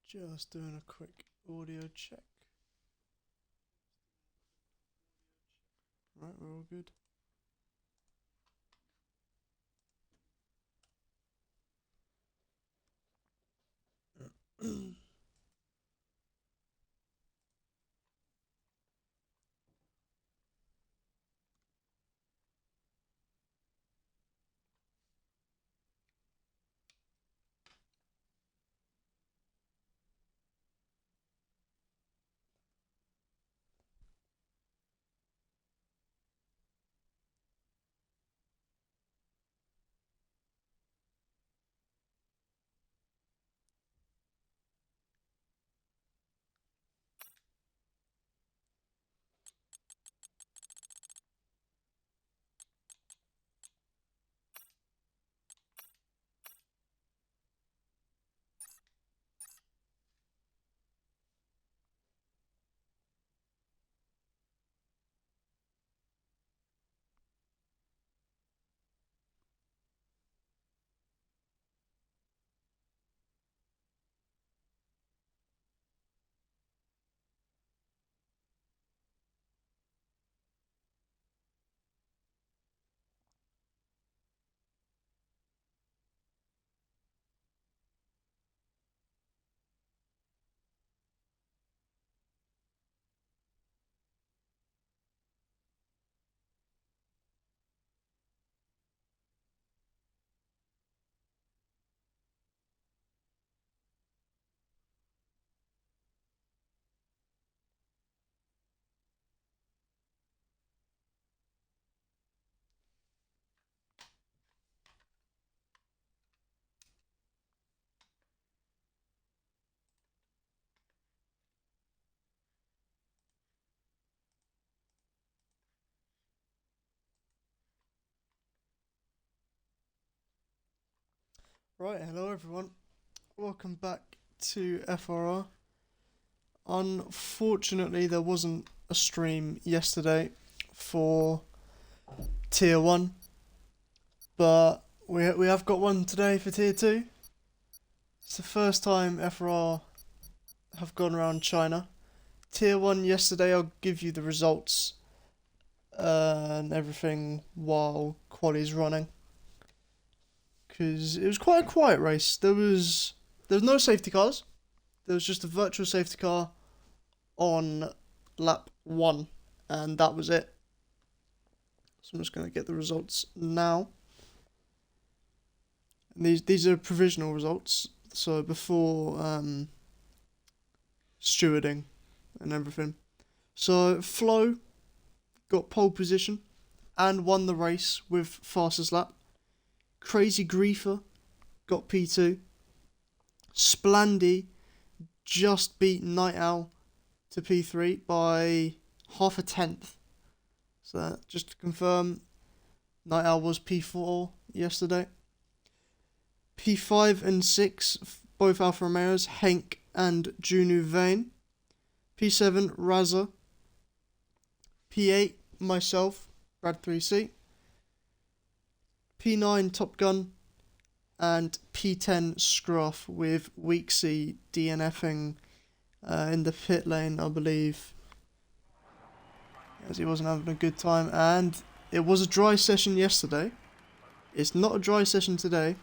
Just doing a quick audio check. Right, we're all good. Right, hello everyone. Welcome back to FRR. Unfortunately, there wasn't a stream yesterday for Tier 1, but we have got one today for Tier 2. It's the first time FRR have gone around China. Tier 1 yesterday, I'll give you the results and everything while quali's running. Because it was quite a quiet race. There was no safety cars. There was just a virtual safety car on lap 1, and that was it. So I'm just going to get the results now. And these are provisional results, so before stewarding and everything. So Flo got pole position and won the race with fastest lap. Crazy Griefer got P2. Splandy just beat Night Owl to P3 by half a tenth. So that, just to confirm, Night Owl was P4 yesterday. P5 and 6, both Alfa Romeos, Henk and Junu Vane. P7, Raza. P8, myself, Brad 3C. P9, Top Gun. And P10, Scruff, with Weeksy DNFing in the pit lane, I believe, as he wasn't having a good time. And it was a dry session yesterday. It's not a dry session today.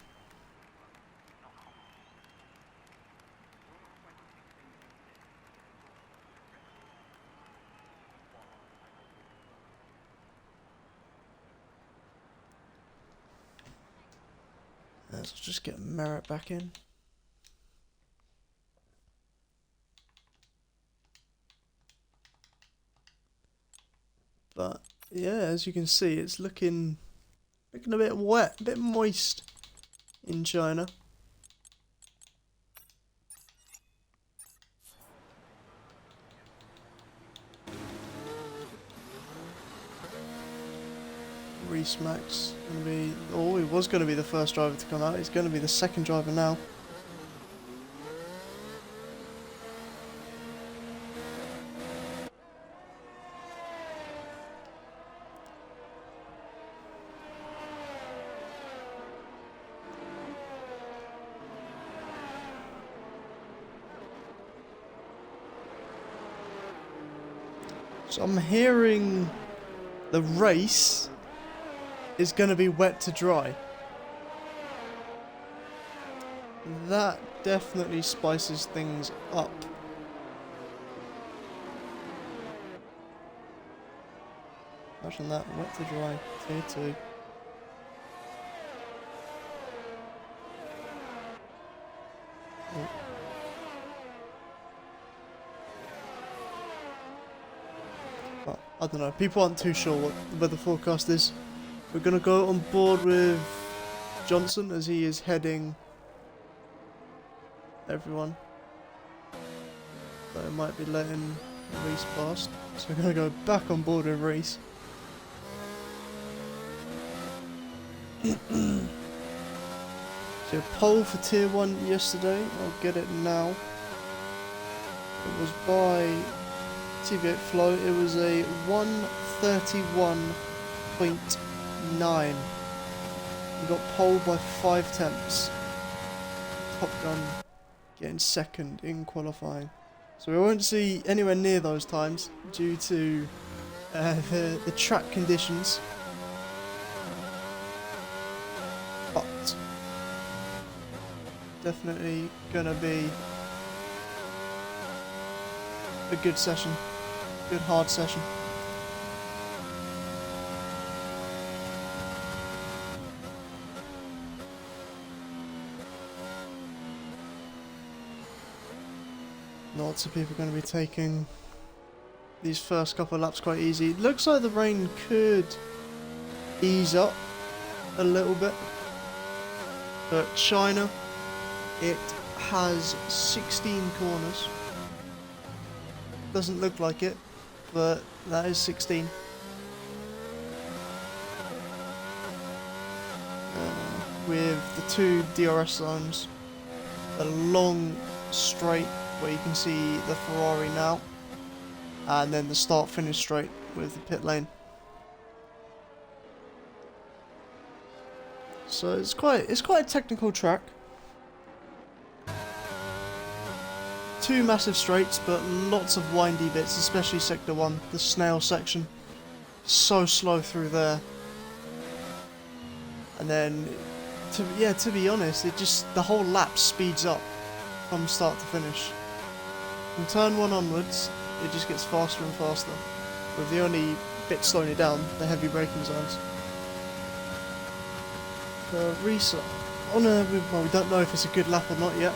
Let's just get Merritt back in. But yeah, as you can see, it's looking a bit wet, a bit moist in China. Reese Max gonna be, oh, he was gonna be the first driver to come out. He's gonna be the second driver now. So I'm hearing the race is going to be wet to dry. That definitely spices things up. Imagine that, wet to dry, tier 2. Oh. But, I don't know, people aren't too sure what the weather forecast is. We're going to go on board with Johnson as he is heading everyone. So it might be letting Reese past. So we're going to go back on board with Reese. So pole for tier 1 yesterday, I'll get it now. It was by TV8 Flow, it was a 131.9. We got pole by 5 temps. Top Gun getting second in qualifying. So we won't see anywhere near those times due to the track conditions. But definitely gonna be a good session, good hard session. Lots of people are going to be taking these first couple of laps quite easy. It looks like the rain could ease up a little bit. But China, it has 16 corners. Doesn't look like it, but that is 16. With the 2 DRS zones, a long straight where you can see the Ferrari now, and then the start-finish straight with the pit lane. So it's quite a technical track. 2 massive straights, but lots of windy bits, especially sector 1, the snail section. So slow through there. And then, to be honest, it just, the whole lap speeds up from start to finish. From turn 1 onwards, it just gets faster and faster, with the only bit slowing it down, the heavy braking zones. Reese, well, we don't know if it's a good lap or not yet.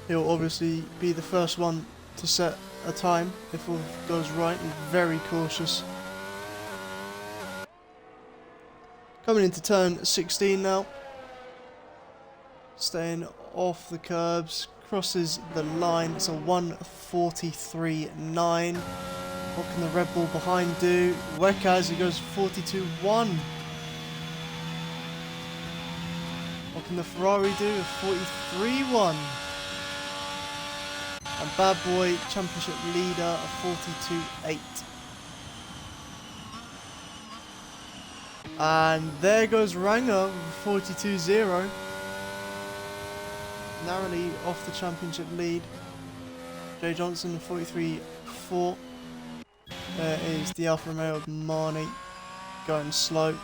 He'll obviously be the first one to set a time if all goes right. He's very cautious. Coming into turn 16 now. Staying off the curbs, crosses the line. It's a 1:43.9. What can the Red Bull behind do? Wekaz, he goes 42.1. What can the Ferrari do? A 43.1. And Bad Boy, championship leader, a 42.8. And there goes Ranger with 42.0. Narrowly off the championship lead. Jay Johnson 43.4. There is the Alfa Romeo of Marnie going slow.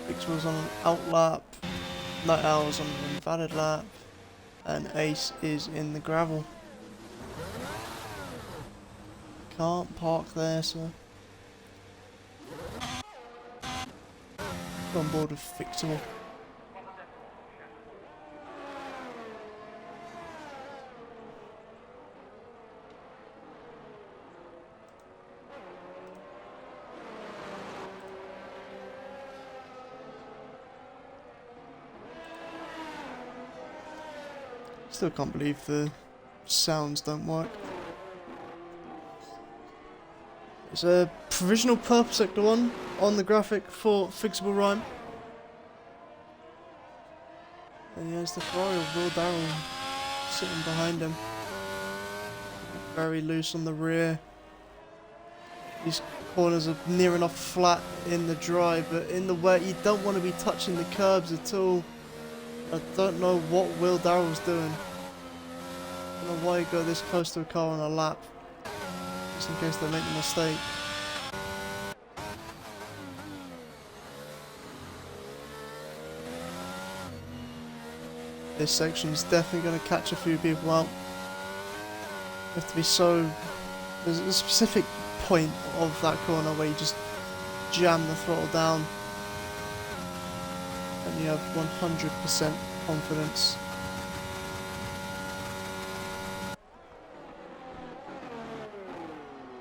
Fix was on an out lap. Night Owl's on an invalid lap. And Ace is in the gravel. Can't park there, sir. On board with Fixable. Still can't believe the sounds don't work. It's a provisional purple sector 1 on the graphic for Fixable Rhyme. And there's the Ferrari of Will Darrell sitting behind him. Very loose on the rear. These corners are near enough flat in the dry, but in the wet you don't want to be touching the curbs at all. I don't know what Will Darrell's doing. I don't know why you go this close to a car on a lap, just in case they make a mistake. This section is definitely going to catch a few people out. You have to be so... There's a specific point of that corner where you just jam the throttle down and you have 100% confidence.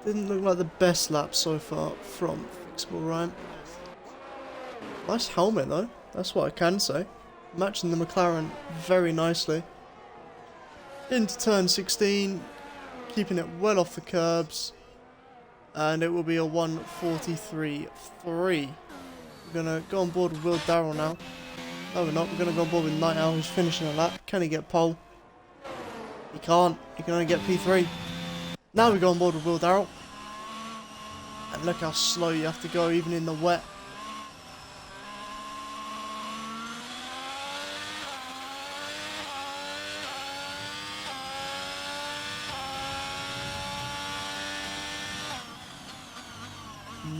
Didn't look like the best lap so far from Fixable Ryan. Nice helmet though, that's what I can say. Matching the McLaren very nicely. Into turn 16, keeping it well off the curbs, and it will be a 1:43.3. We're gonna go on board with Will Darrell now. No, we're not. We're gonna go on board with Night Owl, who's finishing a lap. Can he get pole? He can't. He can only get P3. Now we go on board with Will Darrell, and look how slow you have to go, even in the wet.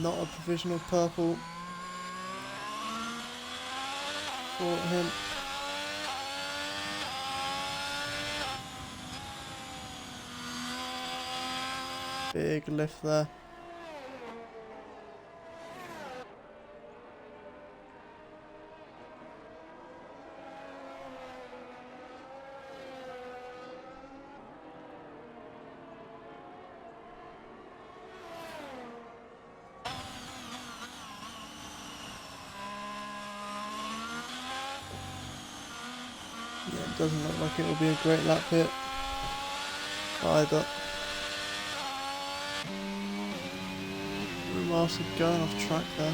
Not a provisional purple for him. Big lift there. Yeah, it doesn't look like it will be a great lap hit either. Master going off track there.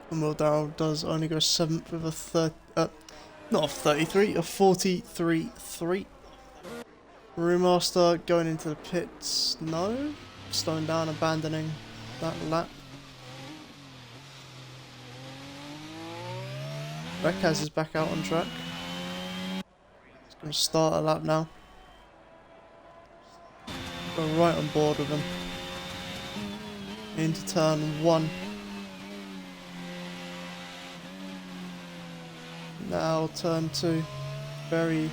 And Will Darrell does only go 7th with a not a 33, a 43.3. Brewmaster going into the pits, no. Slowing down, abandoning that lap. Rekaz is back out on track. He's going to start a lap now. Go right on board with him. Into turn 1. Now turn 2, very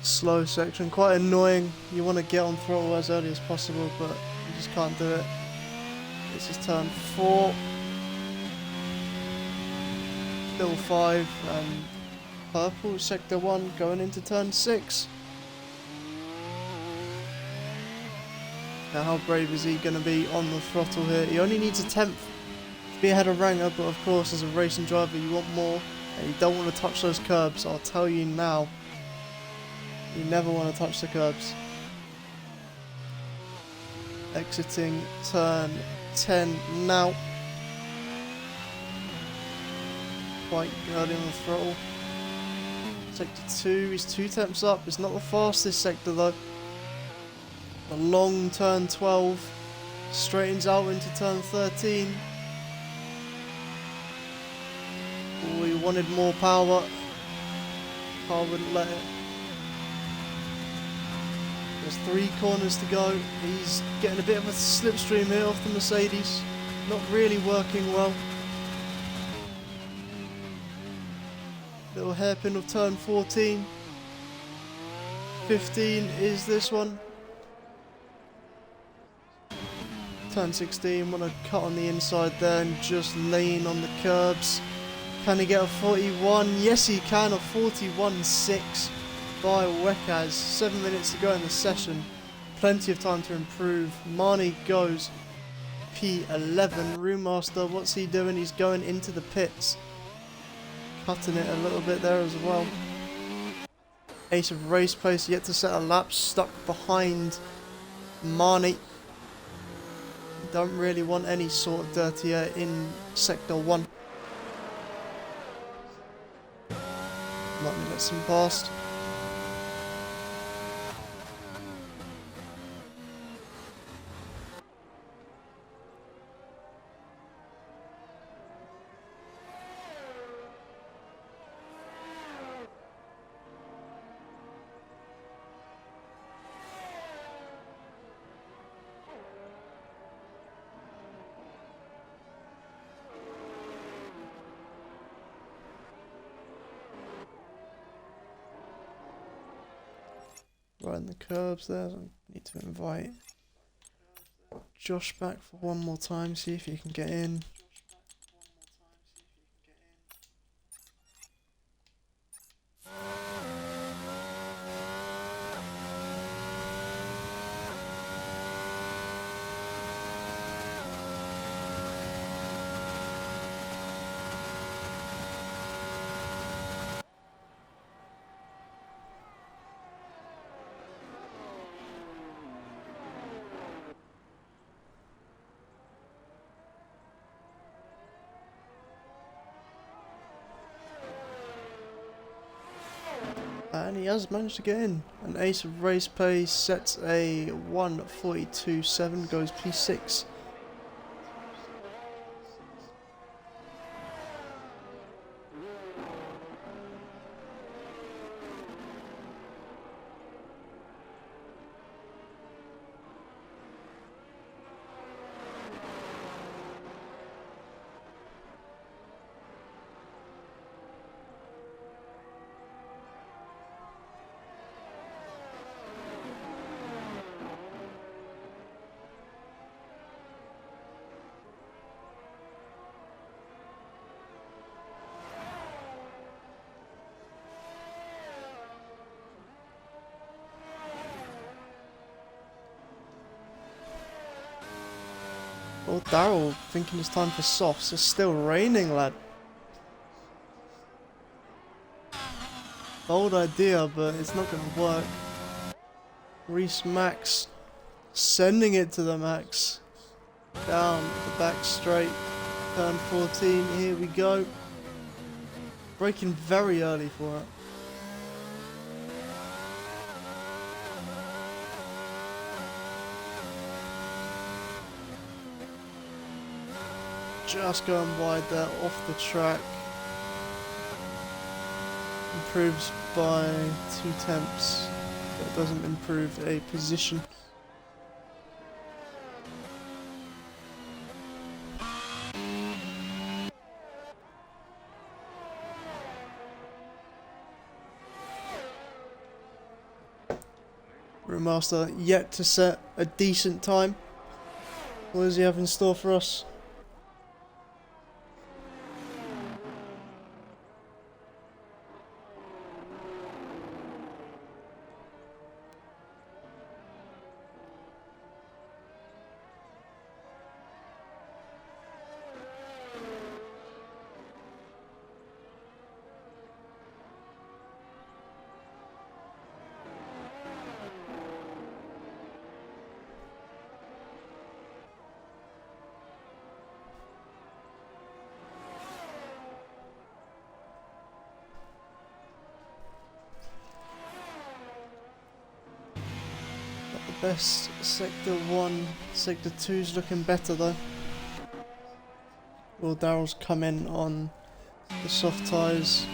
slow section, quite annoying. You want to get on throttle as early as possible, but you just can't do it. This is turn 4, still 5, and purple sector 1 going into turn 6. Now how brave is he going to be on the throttle here? He only needs a 10th to be ahead of Ranger, but of course as a racing driver you want more. And you don't want to touch those curbs, I'll tell you now. You never want to touch the curbs. Exiting turn 10 now. Quite early on the throttle. Sector 2, he's 2 temps up. It's not the fastest sector though. A long turn 12. Straightens out into turn 13. We wanted more power. Car wouldn't let it. There's 3 corners to go. He's getting a bit of a slipstream here off the Mercedes. Not really working well. Little hairpin of turn 14. 15 is this one. Turn 16, want to cut on the inside there and just lean on the curbs. Can he get a 41? Yes he can, a 41.6 by Wekaz. 7 minutes to go in the session. Plenty of time to improve. Marnie goes P11. Roommaster, what's he doing? He's going into the pits. Cutting it a little bit there as well. Ace of race pace, yet to set a lap, stuck behind Marnie. Don't really want any sort of dirty air in Sector 1. Marnie lets him past. Right in the curbs there. So I need to invite Josh back for one more time, see if he can get in. And he has managed to get in. An ace of race pace sets a 1:42.7, goes P6. Well, Daryl thinking it's time for softs. It's still raining, lad. Bold idea, but it's not going to work. Reese Max sending it to the max. Down the back straight. Turn 14. Here we go. Braking very early for it. Just going wide there, off the track. Improves by 0.2, but it doesn't improve a position. Brewmaster yet to set a decent time. What does he have in store for us? Best Sector 1, Sector 2's looking better though. Will Daryl's come in on the soft tyres.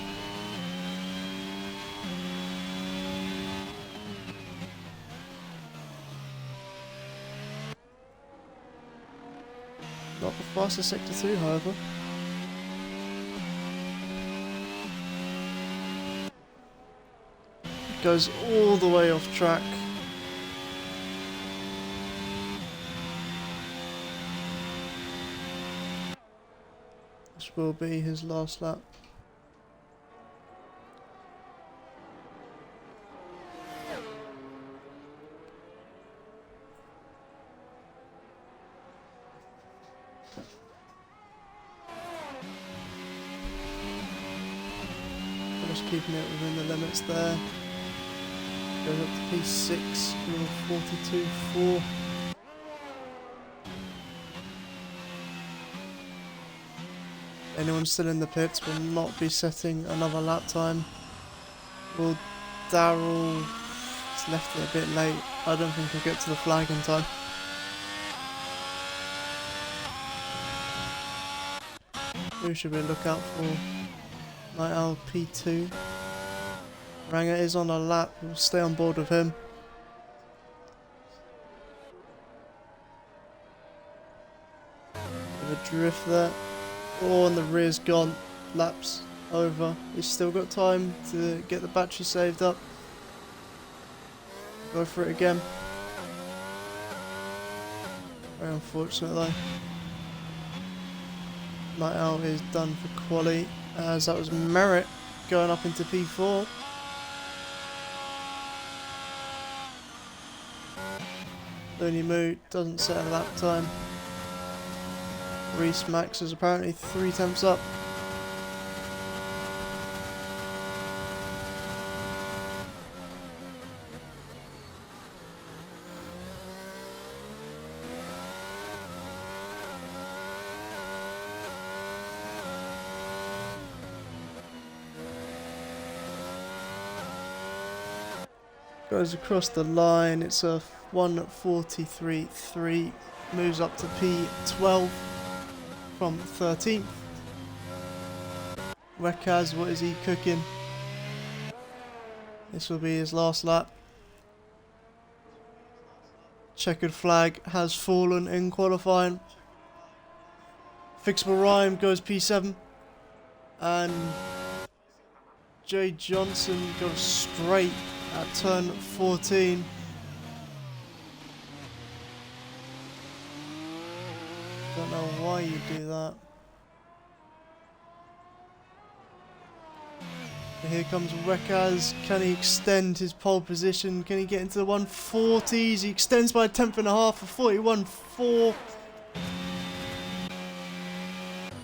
Not the fastest Sector 2, however. Goes all the way off track. This will be his last lap. Just keeping it within the limits there. Goes up to P6 with 42.4. Anyone still in the pits will not be setting another lap time. Will Darrell left it a bit late. I don't think he'll get to the flag in time. Who should we look out for? Night Owl P2. Ranger is on a lap. We'll stay on board with him. Bit of a drift there. Oh, and the rear's gone. Laps over. He's still got time to get the battery saved up. Go for it again. Very unfortunate though. Night Owl is done for quali, as that was Merritt going up into P4. Looney Moo doesn't set a lap time. Reese Max is apparently 3 temps up. Goes across the line, it's a 1:43.3, moves up to P12 from 13th. Wekaz, what is he cooking? This will be his last lap. Checkered flag has fallen in qualifying. Fixable Rhyme goes P7, and Jay Johnson goes straight at turn 14. Don't know why you do that. And here comes Wekaz. Can he extend his pole position? Can he get into the 140s? He extends by a tenth and a half for 41.4.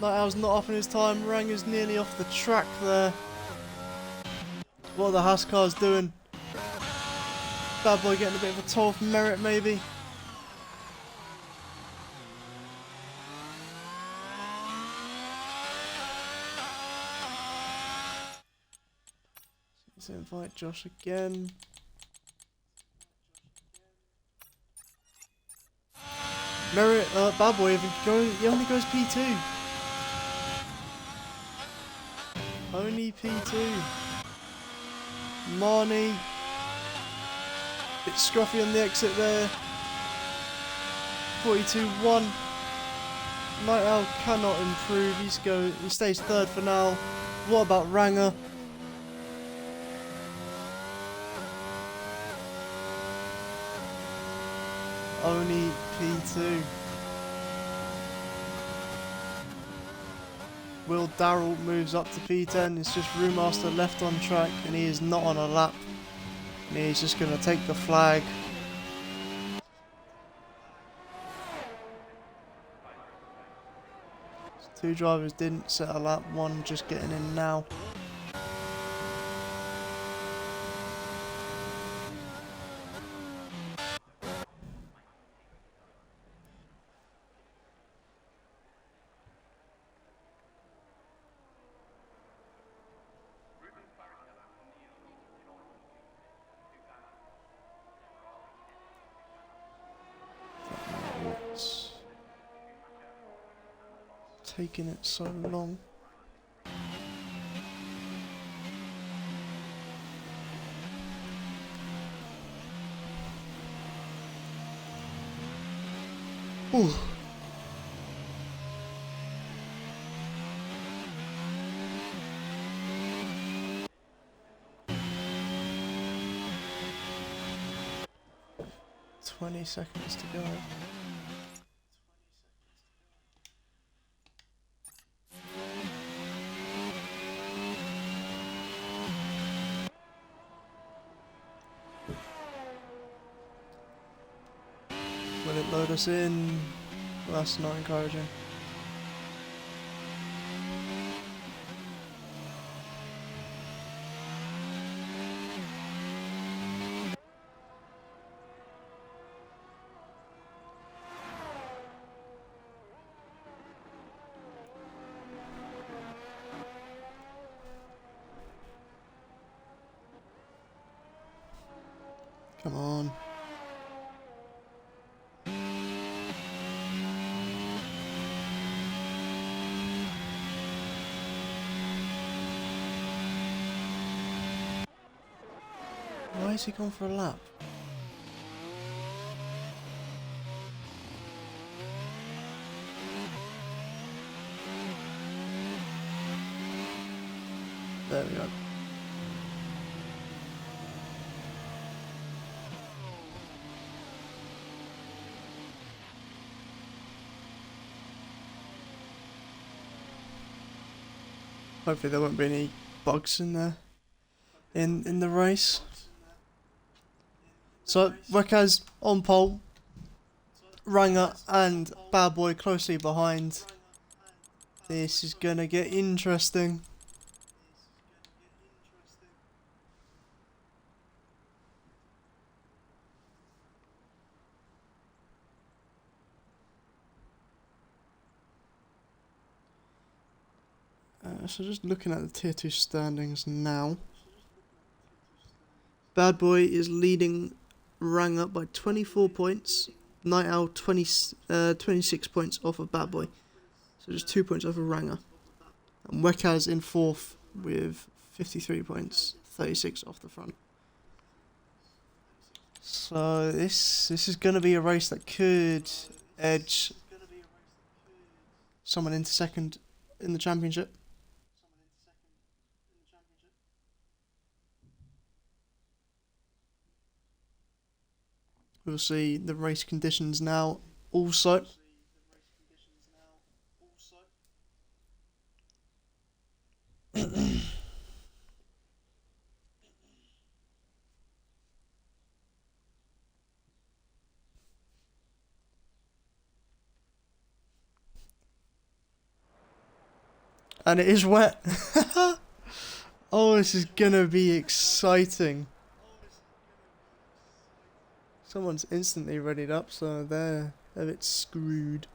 Night Owl's not up in his time. Ranger's nearly off the track there. What are the Haas cars doing? Bad Boy getting a bit of a toll from Merritt maybe. Let's invite Josh again. Merritt, Bad Boy he only goes P2. Only P2. Marnie. Bit scruffy on the exit there. 42.1. Night Owl cannot improve. He stays third for now. What about Ranger? Only P2. Will Darrell moves up to P10. It's just Brewmaster left on track, and he is not on a lap. And he's just going to take the flag. Two drivers didn't set a lap, one just getting in now. Taking it so long. Ooh. "20 seconds to go." Will it load us in? Well, that's not encouraging. Come on. Why is he going for a lap? There we go. Hopefully there won't be any bugs in there in the race. So Wekaz on pole, Ranger and Bad Boy closely behind. This is gonna get interesting. So just looking at the tier 2 standings now. Bad Boy is leading Ranger by 24 points. Night Owl 26 points off of Bad Boy. So just 2 points off of Ranger. And Wekaz in 4th with 53 points, 36 off the front. So this is going to be a race that could edge someone into second in the championship. We'll see the race conditions now also. And it is wet. Oh, this is gonna be exciting. Someone's instantly readied up, so they're a bit screwed.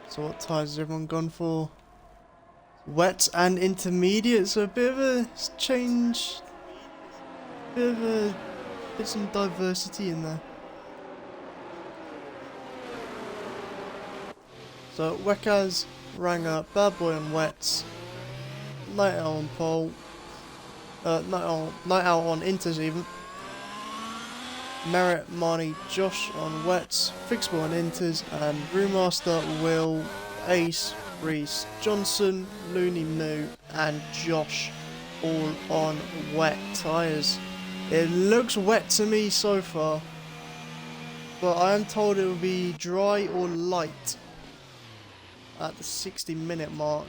So what tyres has everyone gone for? Wet and intermediate, so a bit of a change, bit some diversity in there. So Wekaz, Ranger, Bad Boy and Wets, Night Owl on pole, Night Owl on Inters even. Merritt, Marnie, Josh on Wets, Fixable on Inters, and Brewmaster, Will, Ace, Reese, Johnson, Looney Moo, and Josh all on wet tyres. It looks wet to me so far, but I am told it will be dry or light at the 60-minute mark.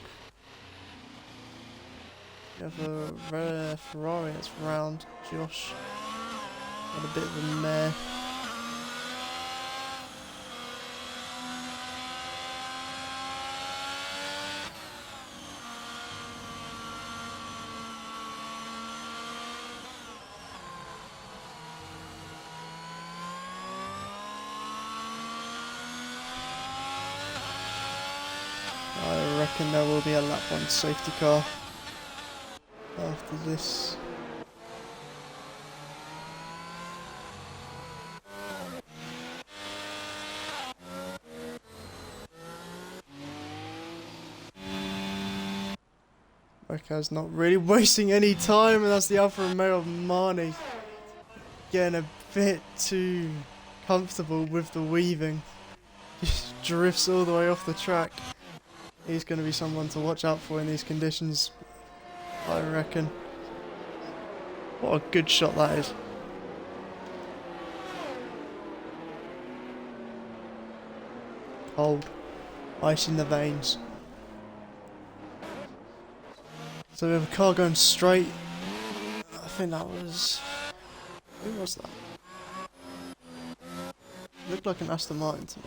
We have a rare Ferrari that's round. Josh had a bit of a mare. I reckon there will be a lap 1 safety car after this. Wekaz not really wasting any time, and that's the Alfa Romeo of Marnie getting a bit too comfortable with the weaving. Just drifts all the way off the track. He's going to be someone to watch out for in these conditions, I reckon. What a good shot that is. Cold. Ice in the veins. So we have a car going straight. I think that was... Who was that? It looked like an Aston Martin to me.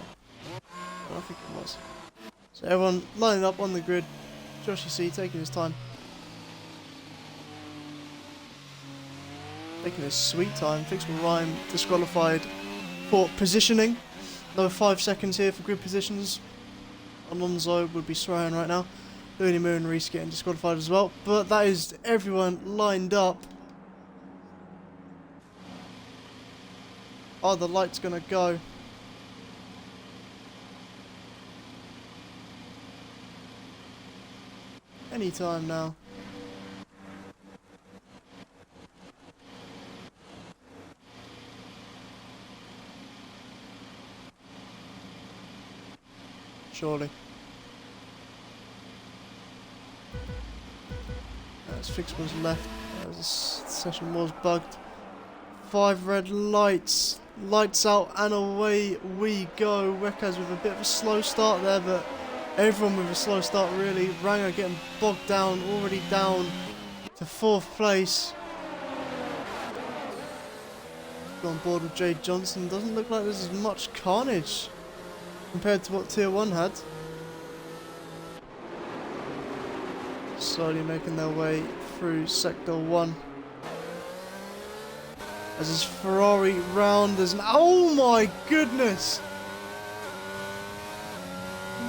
I don't think it was. So everyone lining up on the grid. Joshy C taking his time. Taking his sweet time. Fixable Rhyme disqualified for positioning. Another 5 seconds here for grid positions. Alonso would be swearing right now. Looney Moon and Reese getting disqualified as well. But that is everyone lined up. Are the lights gonna go? Anytime now. Surely. As Fixable's left, as this session was bugged. 5 red lights. Lights out and away we go. Wreckers with a bit of a slow start there, but everyone with a slow start really. Ranger getting bogged down, already down to 4th place. Got on board with Jade Johnson. Doesn't look like there's as much carnage compared to what Tier 1 had. Slowly making their way through Sector 1. As his Ferrari round as an... Oh my goodness!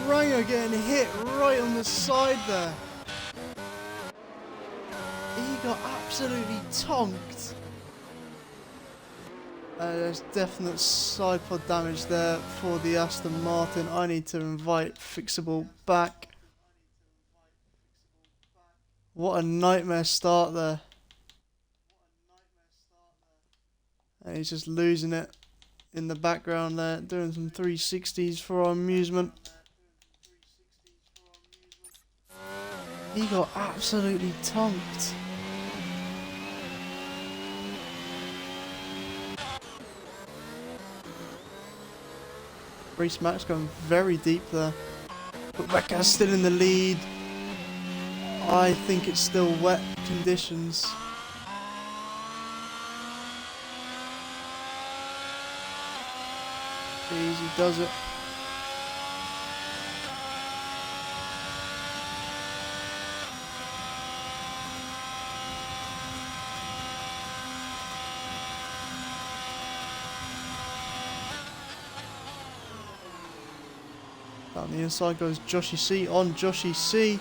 Ranger getting hit right on the side there. He got absolutely tonked. There's definite side pod damage there for the Aston Martin. I need to invite Fixable back. What a nightmare start there. And he's just losing it in the background there, doing some 360s for our amusement. He got absolutely tonked. Reese Max going very deep there. But Wreckers still in the lead. I think it's still wet conditions. Easy does it. Down the inside goes Joshy C on Joshy C.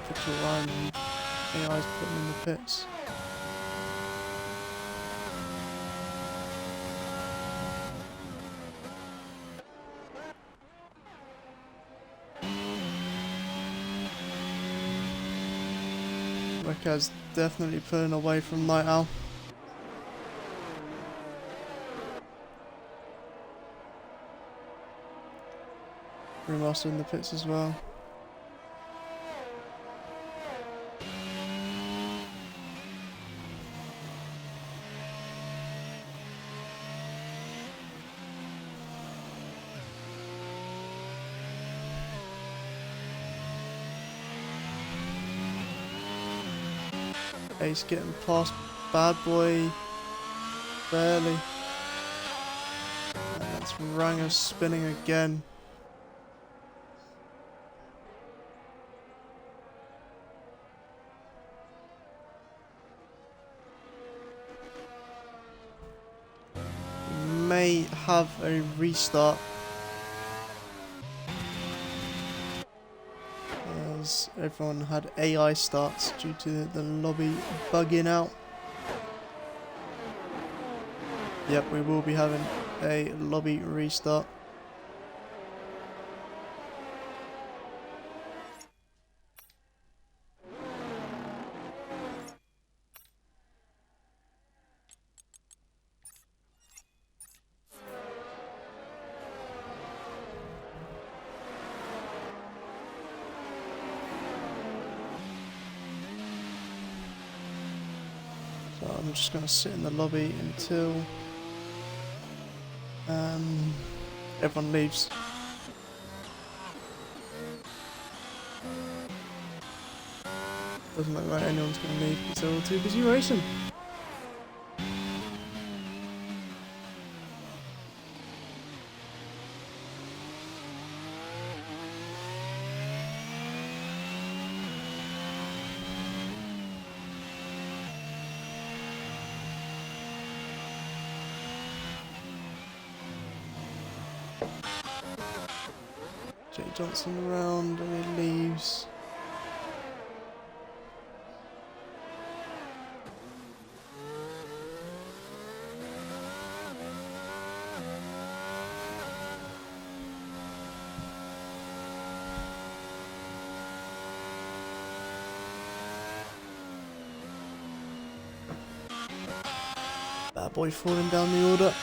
Fixable Rhyme and AI's putting in the pits. Wreckers definitely pulling away from Night Owl. Remaster in the pits as well. Ace getting past Bad Boy barely. And that's Ranger spinning again. May have a restart. As everyone had AI starts due to the lobby bugging out. Yep, we will be having a lobby restart. So I'm just going to sit in the lobby until everyone leaves. Doesn't look like anyone's going to leave because they're all too busy racing. Jake Johnson around and he leaves. Bad boy falling down the order.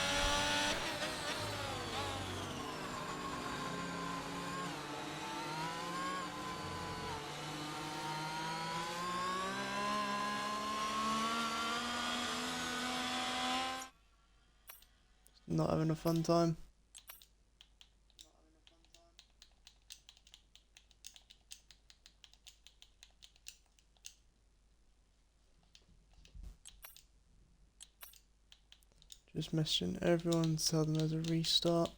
Not having a fun time. Just messaging everyone, tell them there's a restart.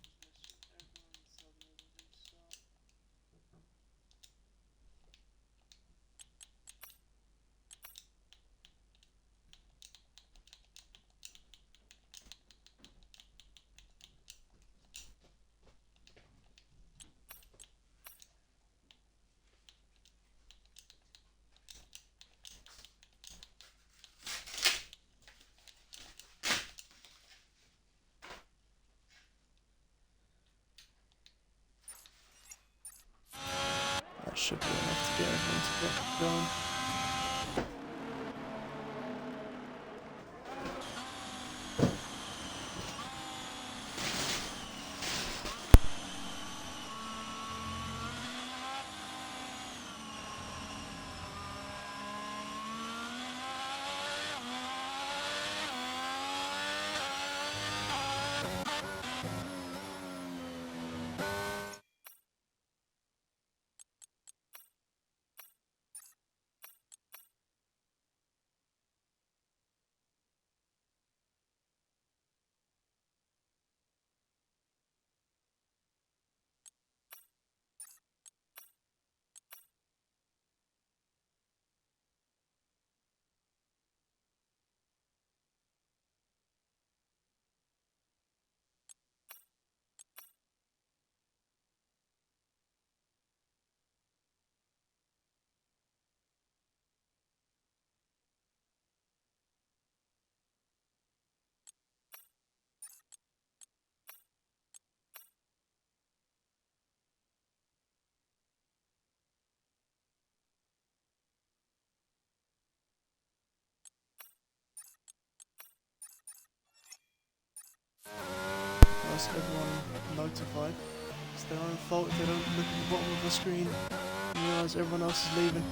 That should be enough to get everyone to get going. That's everyone notified. It's their own fault if they don't look at the bottom of the screen and realise everyone else is leaving.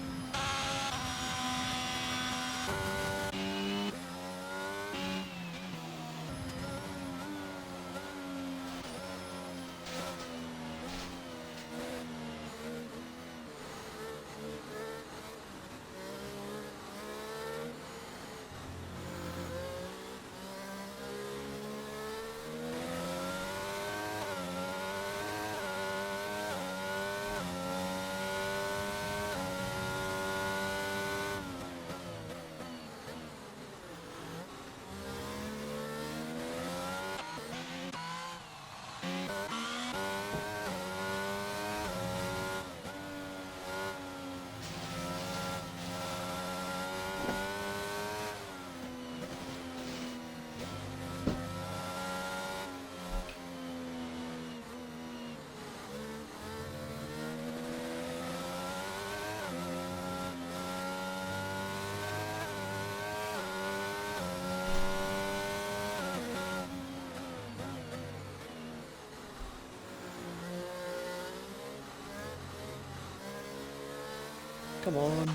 Come on.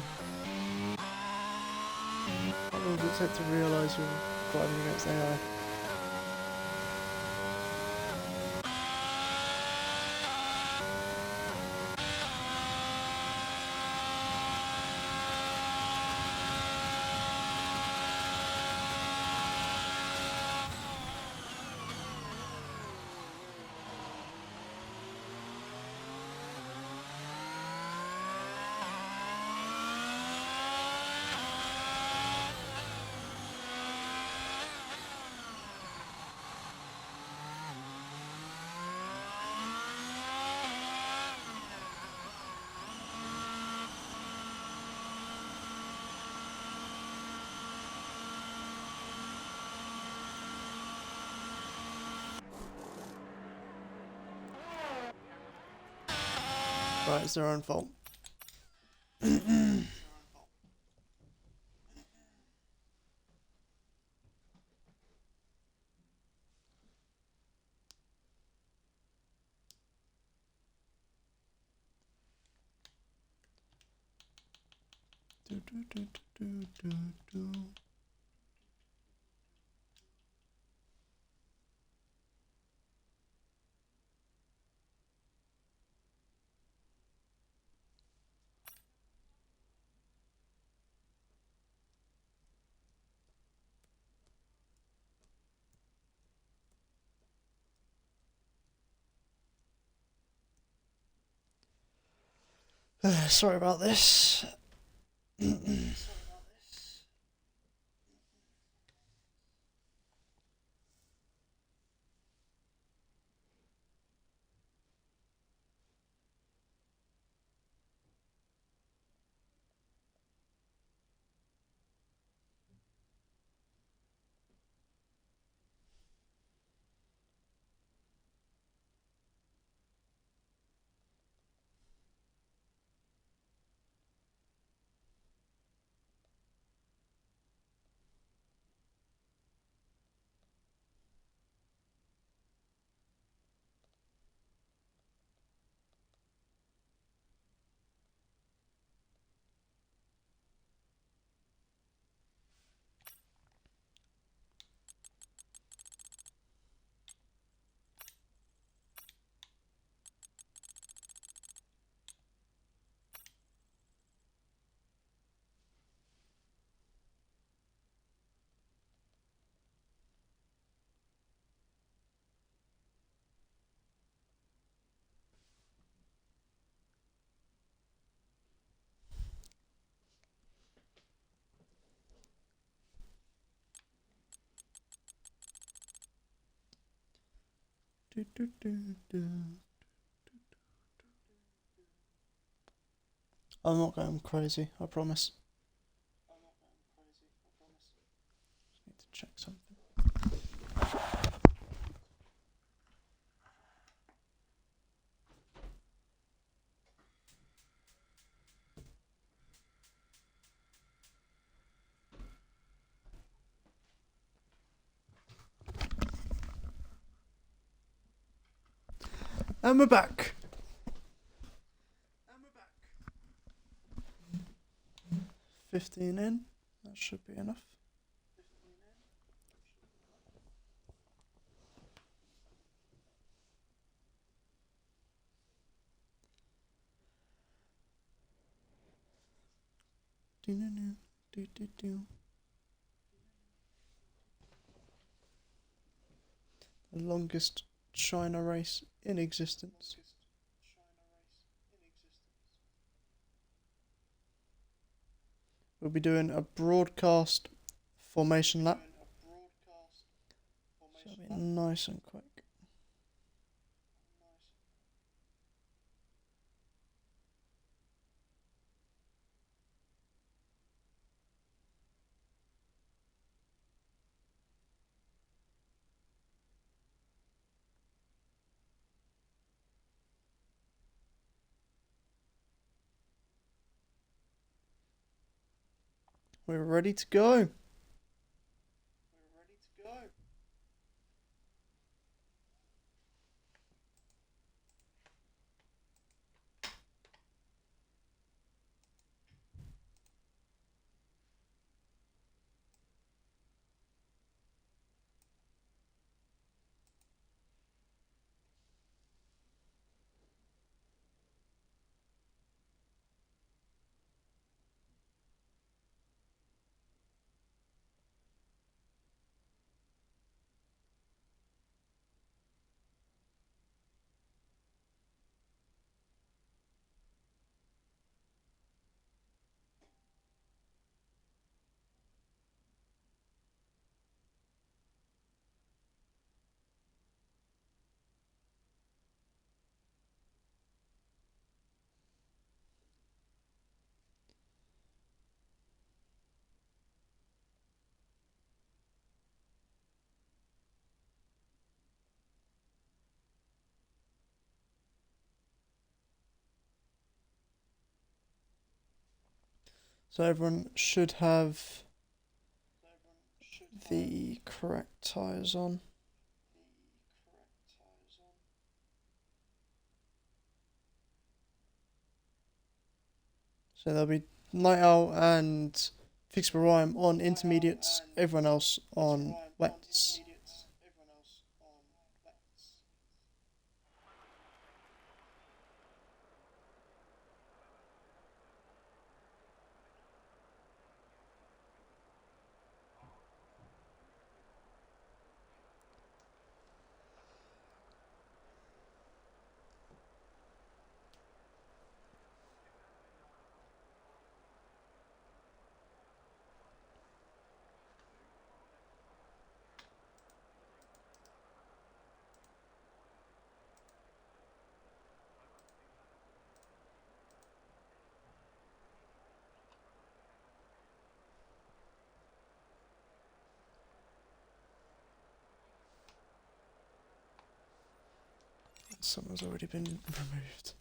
How long does it take to realise you're driving against AI? Right, it's their own fault. Sorry about this. I'm not going crazy, I promise. Just need to check something. And we're back. 15 in, that should be enough. The longest China race in existence. We'll be doing a broadcast formation lap. So it'll be nice and quick. We're ready to go. So everyone should have the correct tyres on. So there'll be Night Owl and Fix Rhyme on intermediates, everyone else on wets. Someone's already been removed.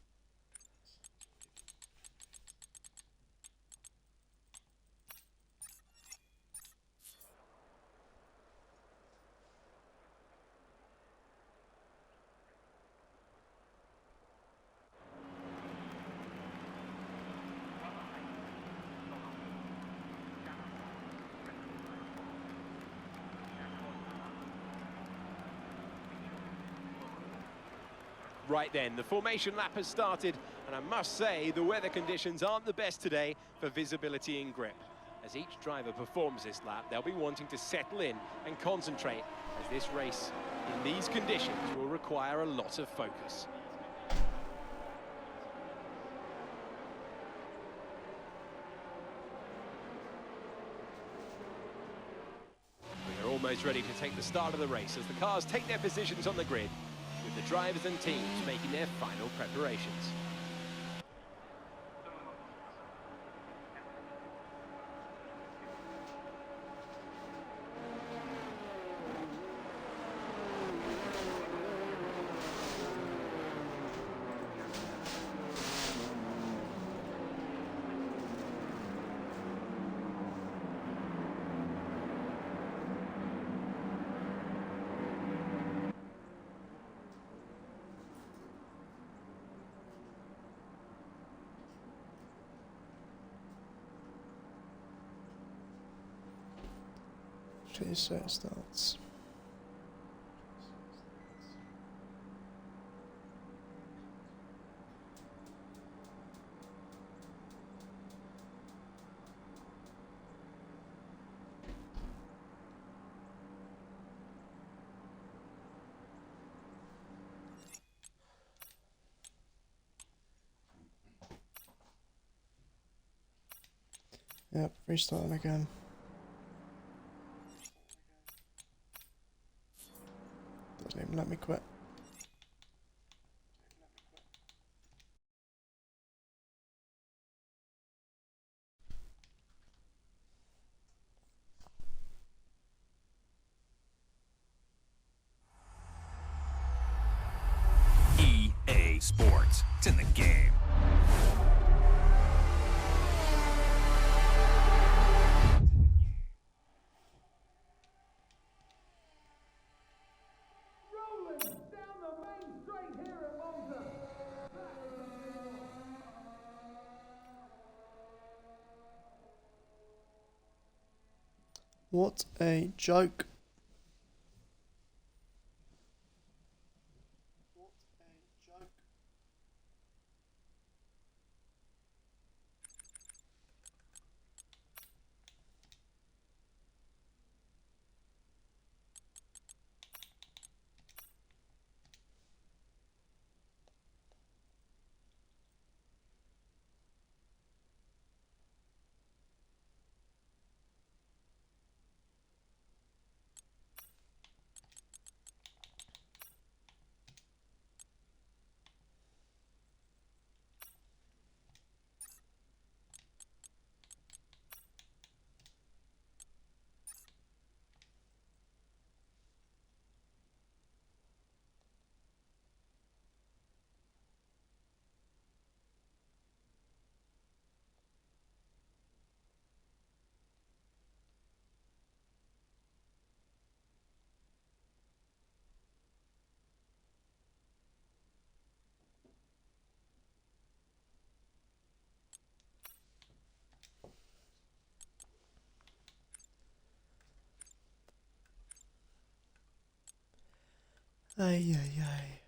Right then, the formation lap has started, and I must say the weather conditions aren't the best today for visibility and grip. As each driver performs this lap, they'll be wanting to settle in and concentrate, as this race in these conditions will require a lot of focus. We're almost ready to take the start of the race as the cars take their positions on the grid, with the drivers and teams making their final preparations. Please say it starts. Yep, restarting again. Doesn't even let me quit. EA Sports. It's in the game. What a joke. Ay, ay, ay.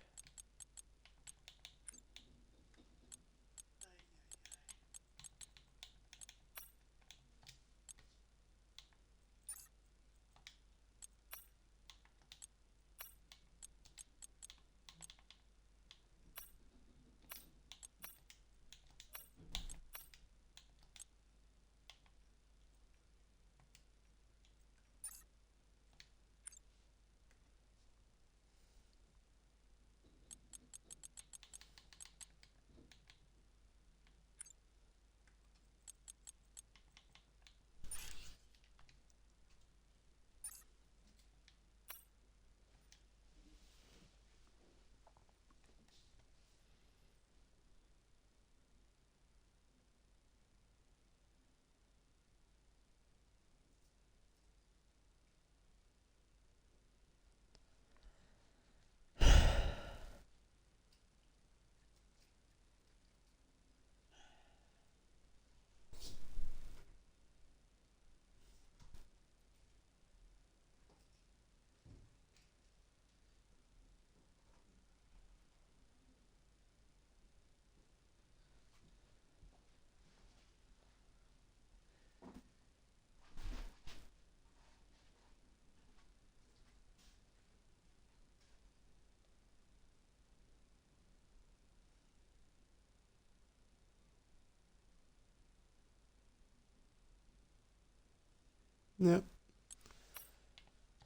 Yep.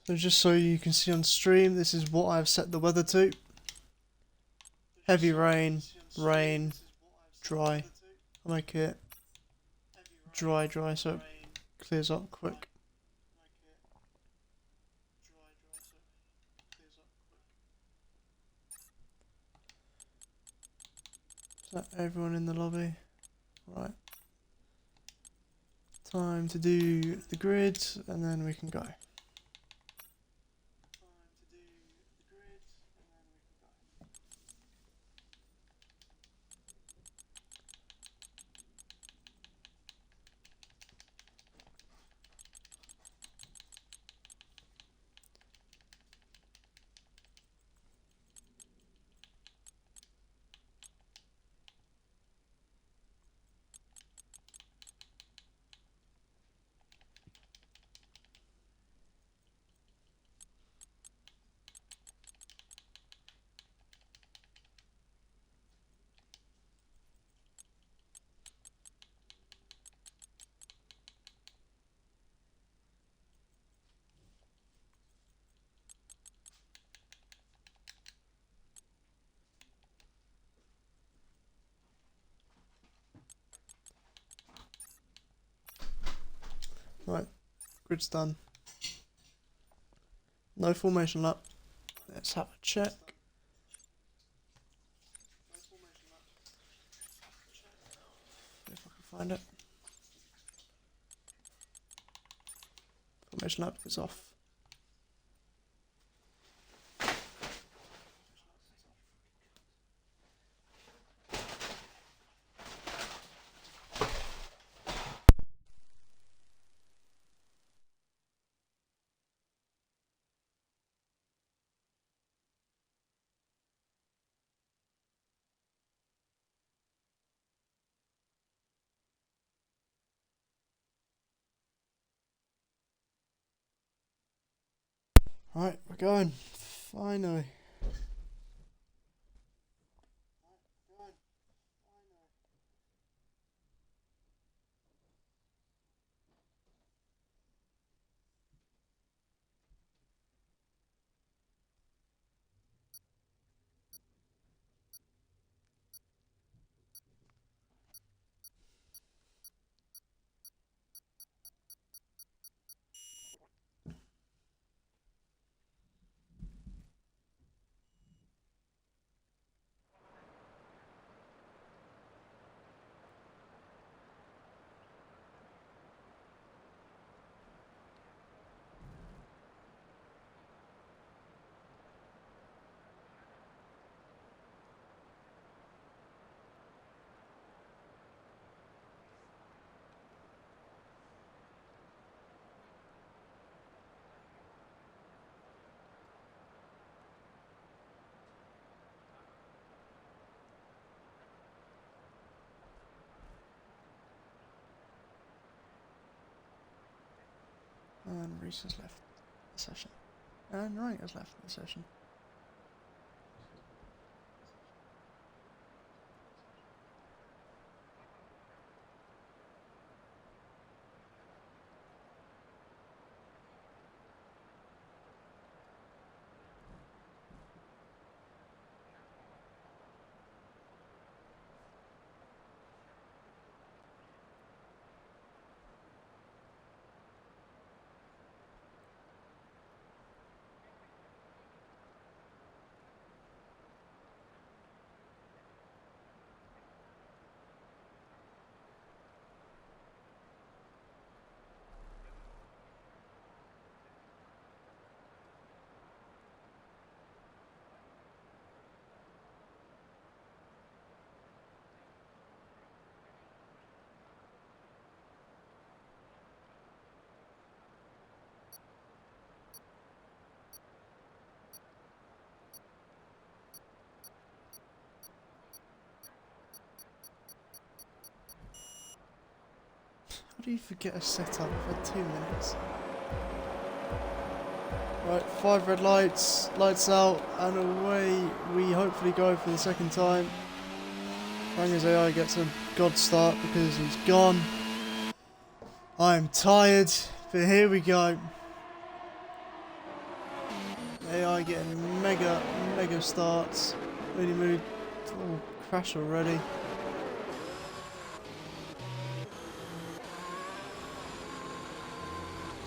So just so you can see on stream, this is what I've set the weather to. Heavy rain, rain, dry. I'll make it dry, so it clears up quick. Is that everyone in the lobby? Right. Time to do the grid, and then we can go. Right, grid's done. No formation lap. Let's have a check. If I can find it. Formation lap is off. Right, we're going. Finally. And Reese has left the session. And Wright has left the session. How do you forget a setup for 2 minutes? Right, 5 red lights, lights out, and away we hopefully go for the second time. Ranger's AI gets a god start because he's gone. I'm tired, but here we go. AI getting mega starts. Really moved. Oh, crash already.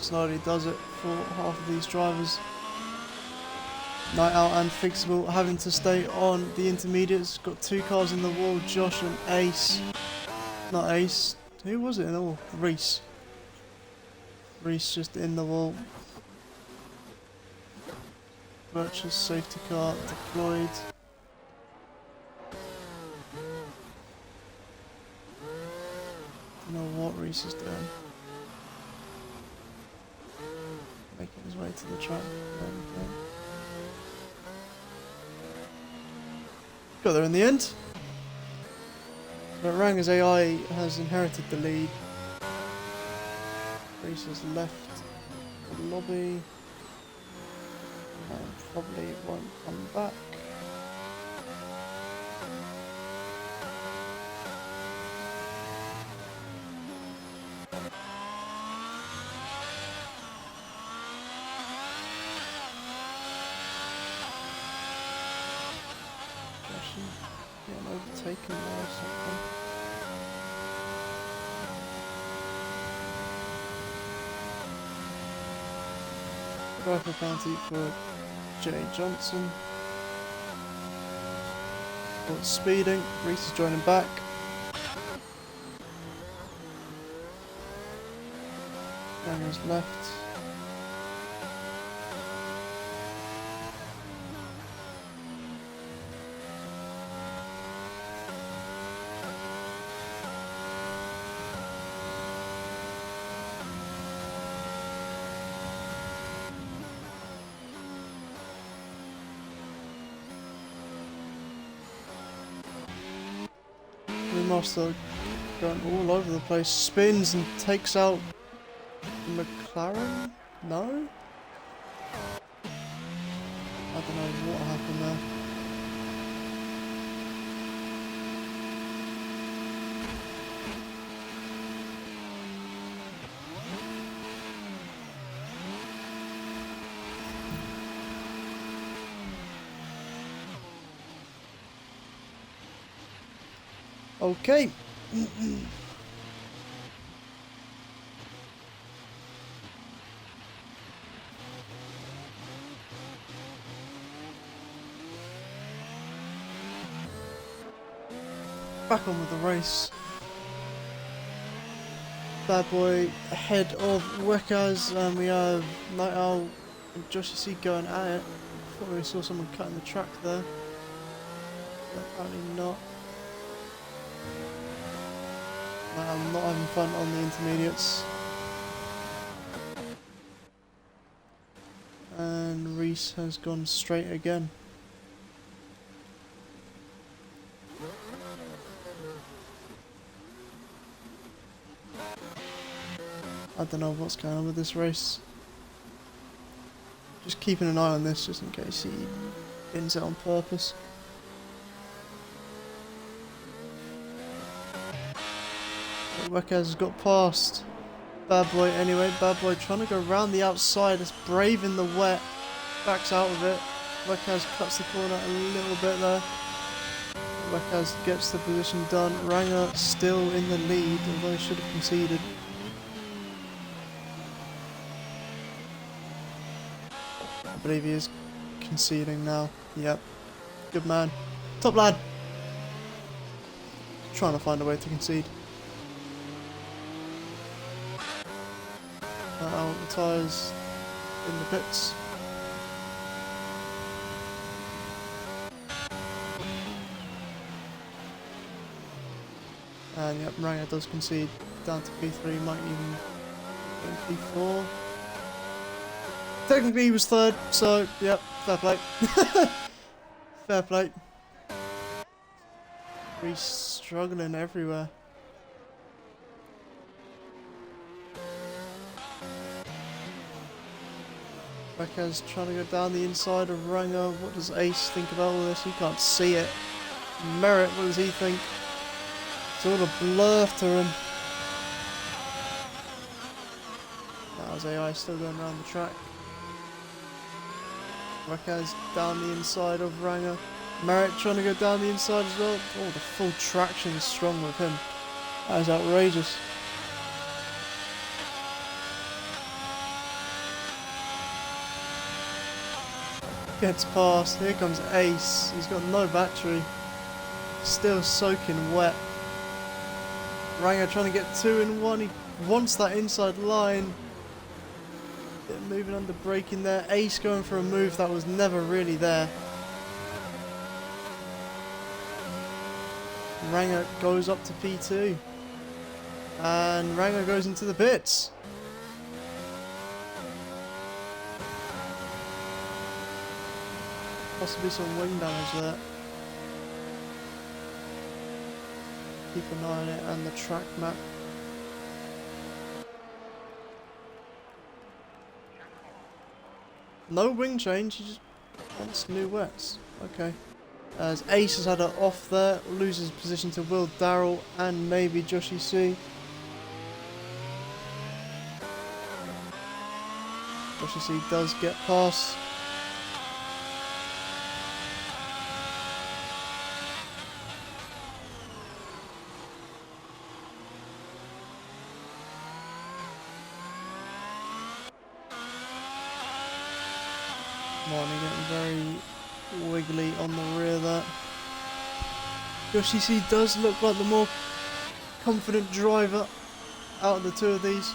Slowly does it for half of these drivers. Night Out and Fixable having to stay on the intermediates. Got 2 cars in the wall, Josh and Ace. Not Ace. Who was it in all? Reese. Reese just in the wall. Virtual safety car deployed. Don't know what Reese is doing. Making his way to the track. Got there in the end. But Ranger's AI has inherited the lead. Reese has left the lobby. And probably won't come back. Getting overtaken there or something. Driver penalty for Jay Johnson. Caught speeding. Reese is joining back. Ranger's left. Master going all over the place, spins and takes out McLaren? No? I don't know what happened there. Okay. Back on with the race. Bad Boy ahead of Wekas, and we have Night Owl and Josh C going at it. Thought we saw someone cutting the track there. But apparently not. I'm not having fun on the intermediates. And Reese has gone straight again. I don't know what's going on with this race. Just keeping an eye on this just in case he bins it on purpose. Wekas has got past Bad Boy anyway. Bad Boy trying to go around the outside. It's brave in the wet. Backs out of it. Wekas cuts the corner a little bit there. Wekas gets the position done. Ranger still in the lead, although he should have conceded. I believe he is conceding now. Yep. Good man. Top lad. Trying to find a way to concede. Now the tyres in the pits. And yep, Ranger does concede down to P3, might even go P4. Technically he was third, so yep, fair play. Fair play. He's struggling everywhere. Wekas trying to go down the inside of Ranger. What does Ace think about all this? He can't see it. Merritt, what does he think? It's all a blur to him. That was AI still going around the track. Wekas down the inside of Ranger. Merritt trying to go down the inside as well. Oh, the full traction is strong with him. That is outrageous. Gets past. Here comes Ace. He's got no battery. Still soaking wet. Ranger trying to get 2 in 1. He wants that inside line. Bit of moving under braking there. Ace going for a move that was never really there. Ranger goes up to P2. And Ranger goes into the pits. Possibly some wing damage there. Keep an eye on it and the track map. No wing change, he just wants new wets. Okay. As Ace has had her off there, loses position to Will Darrell and maybe Joshy C. Joshy C does get past. Marnie getting very wiggly on the rear there. Joshy C does look like the more confident driver out of the two of these.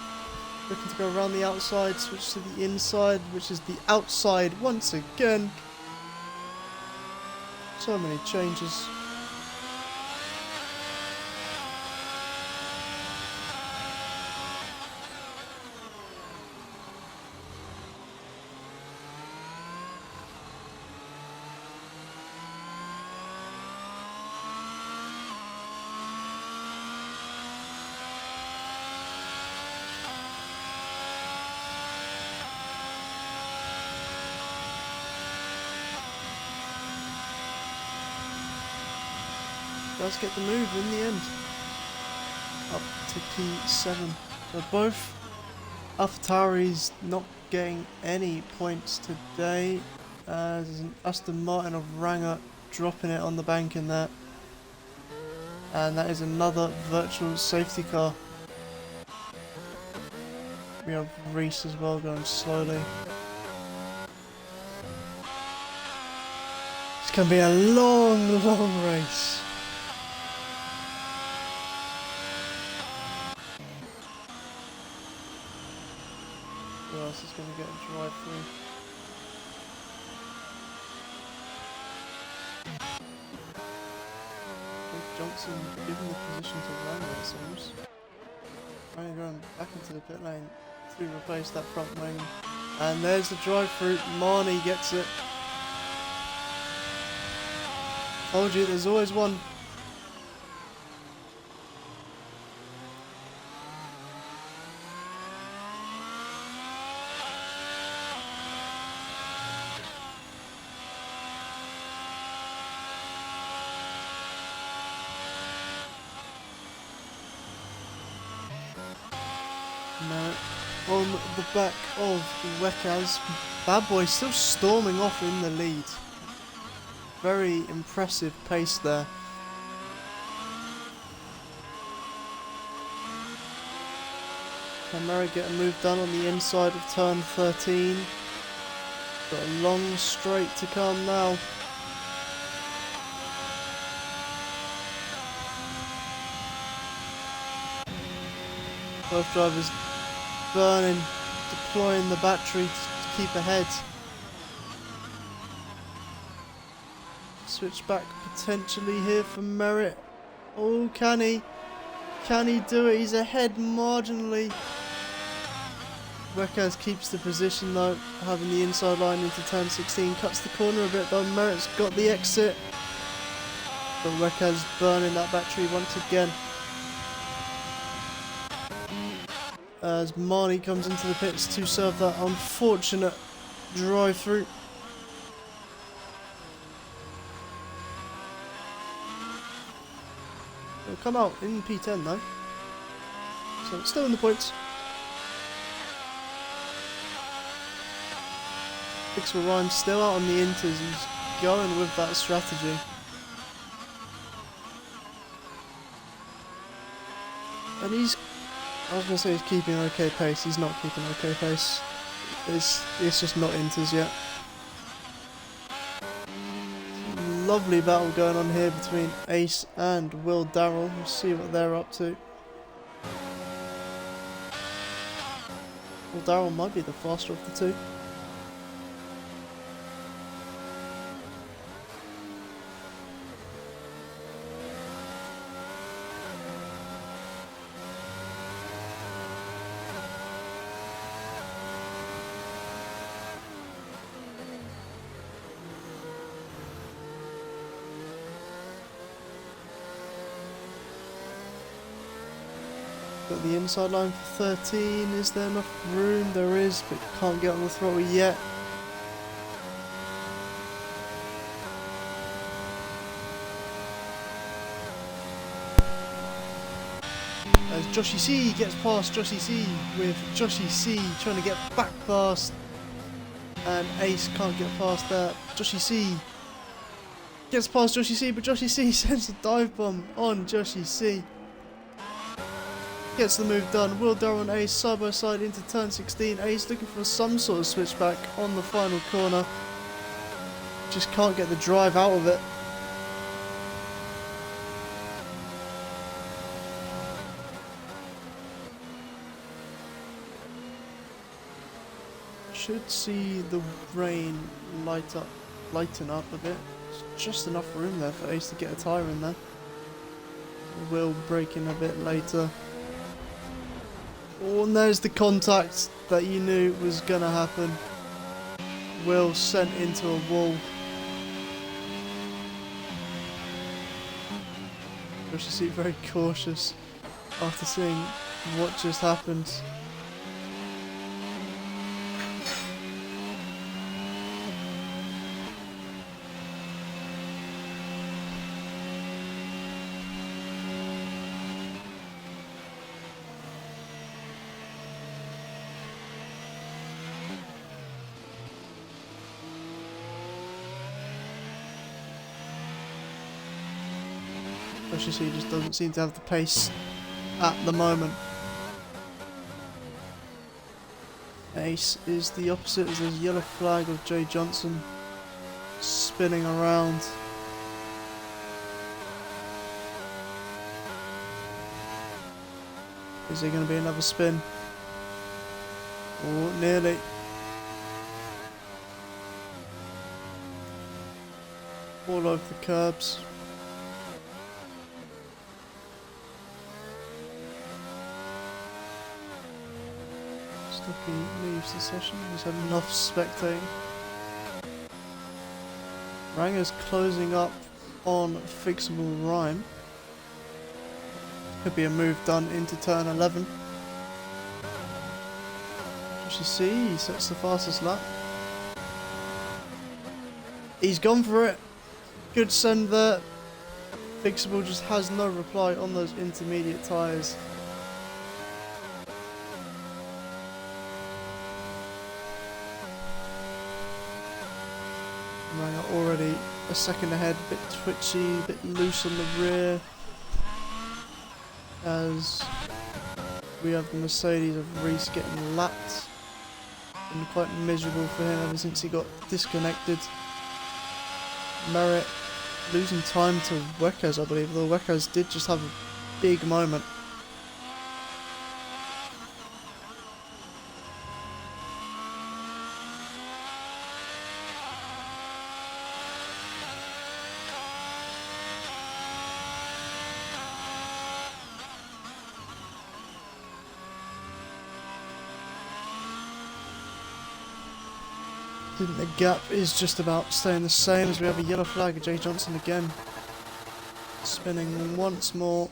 Looking to go around the outside, switch to the inside, which is the outside once again. So many changes. Does get the move in the end. Up to P7. So both AlphaTauris not getting any points today. There's an Aston Martin of Ranger dropping it on the bank in there. And that is another virtual safety car. We have Reese as well going slowly. It's going to be a long, long race. Who else is going to get a drive through? Johnson given the position to Ranger, it seems. Ranger going back into the pit lane to replace that front wing. And there's the drive through. Marnie gets it. Told you, there's always one. Merritt on the back of Wekaz. Bad Boy still storming off in the lead. Very impressive pace there. Can Merritt get a move done on the inside of turn 13? Got a long straight to come now. Both drivers burning, deploying the battery to keep ahead. Switch back potentially here for Merritt. Oh, can he? Can he do it? He's ahead marginally. Wekaz keeps the position though, having the inside line into turn 16. Cuts the corner a bit though. Merritt's got the exit. But Wekaz burning that battery once again. As Marnie comes into the pits to serve that unfortunate drive through. He'll come out in P10 though. So it's still in the points. Fixable Ryan still out on the inters. He's going with that strategy. And he's, I was going to say he's keeping okay pace. He's not keeping okay pace. It's just not inters yet. Lovely battle going on here between Ace and Will Darrell. We'll see what they're up to. Will Darrell might be the faster of the two. Got the inside line for 13. Is there enough room? There is, but can't get on the throttle yet. As Joshy C gets past Joshy C, with Joshy C trying to get back past, and Ace can't get past that. Joshy C gets past Joshy C, but Joshy C sends a dive bomb on Joshy C. Gets the move done. Will Darrell and Ace side by side into turn 16. Ace looking for some sort of switchback on the final corner. Just can't get the drive out of it. Should see the rain lighten up a bit. There's just enough room there for Ace to get a tyre in there. Will braking a bit later. Oh, and there's the contact that you knew was gonna happen. Will sent into a wall. I should see very cautious after seeing what just happened. As you see, he just doesn't seem to have the pace at the moment. Ace is the opposite, as there's a yellow flag of Jay Johnson spinning around. Is there going to be another spin? Oh, nearly. All over the curbs. Stucky leaves the session. He's had enough spectating. Ranger's closing up on Fixable Rhyme. Could be a move done into turn 11. As you see, he sets the fastest lap. He's gone for it. Good send there. Fixable just has no reply on those intermediate tyres. Ranger already a second ahead, a bit twitchy, a bit loose on the rear. As we have the Mercedes of Reese getting lapped. Been quite miserable for him ever since he got disconnected. Merritt losing time to Weckers, I believe, although Weckers did just have a big moment. I think the gap is just about staying the same as we have a yellow flag. Jay Johnson again spinning once more.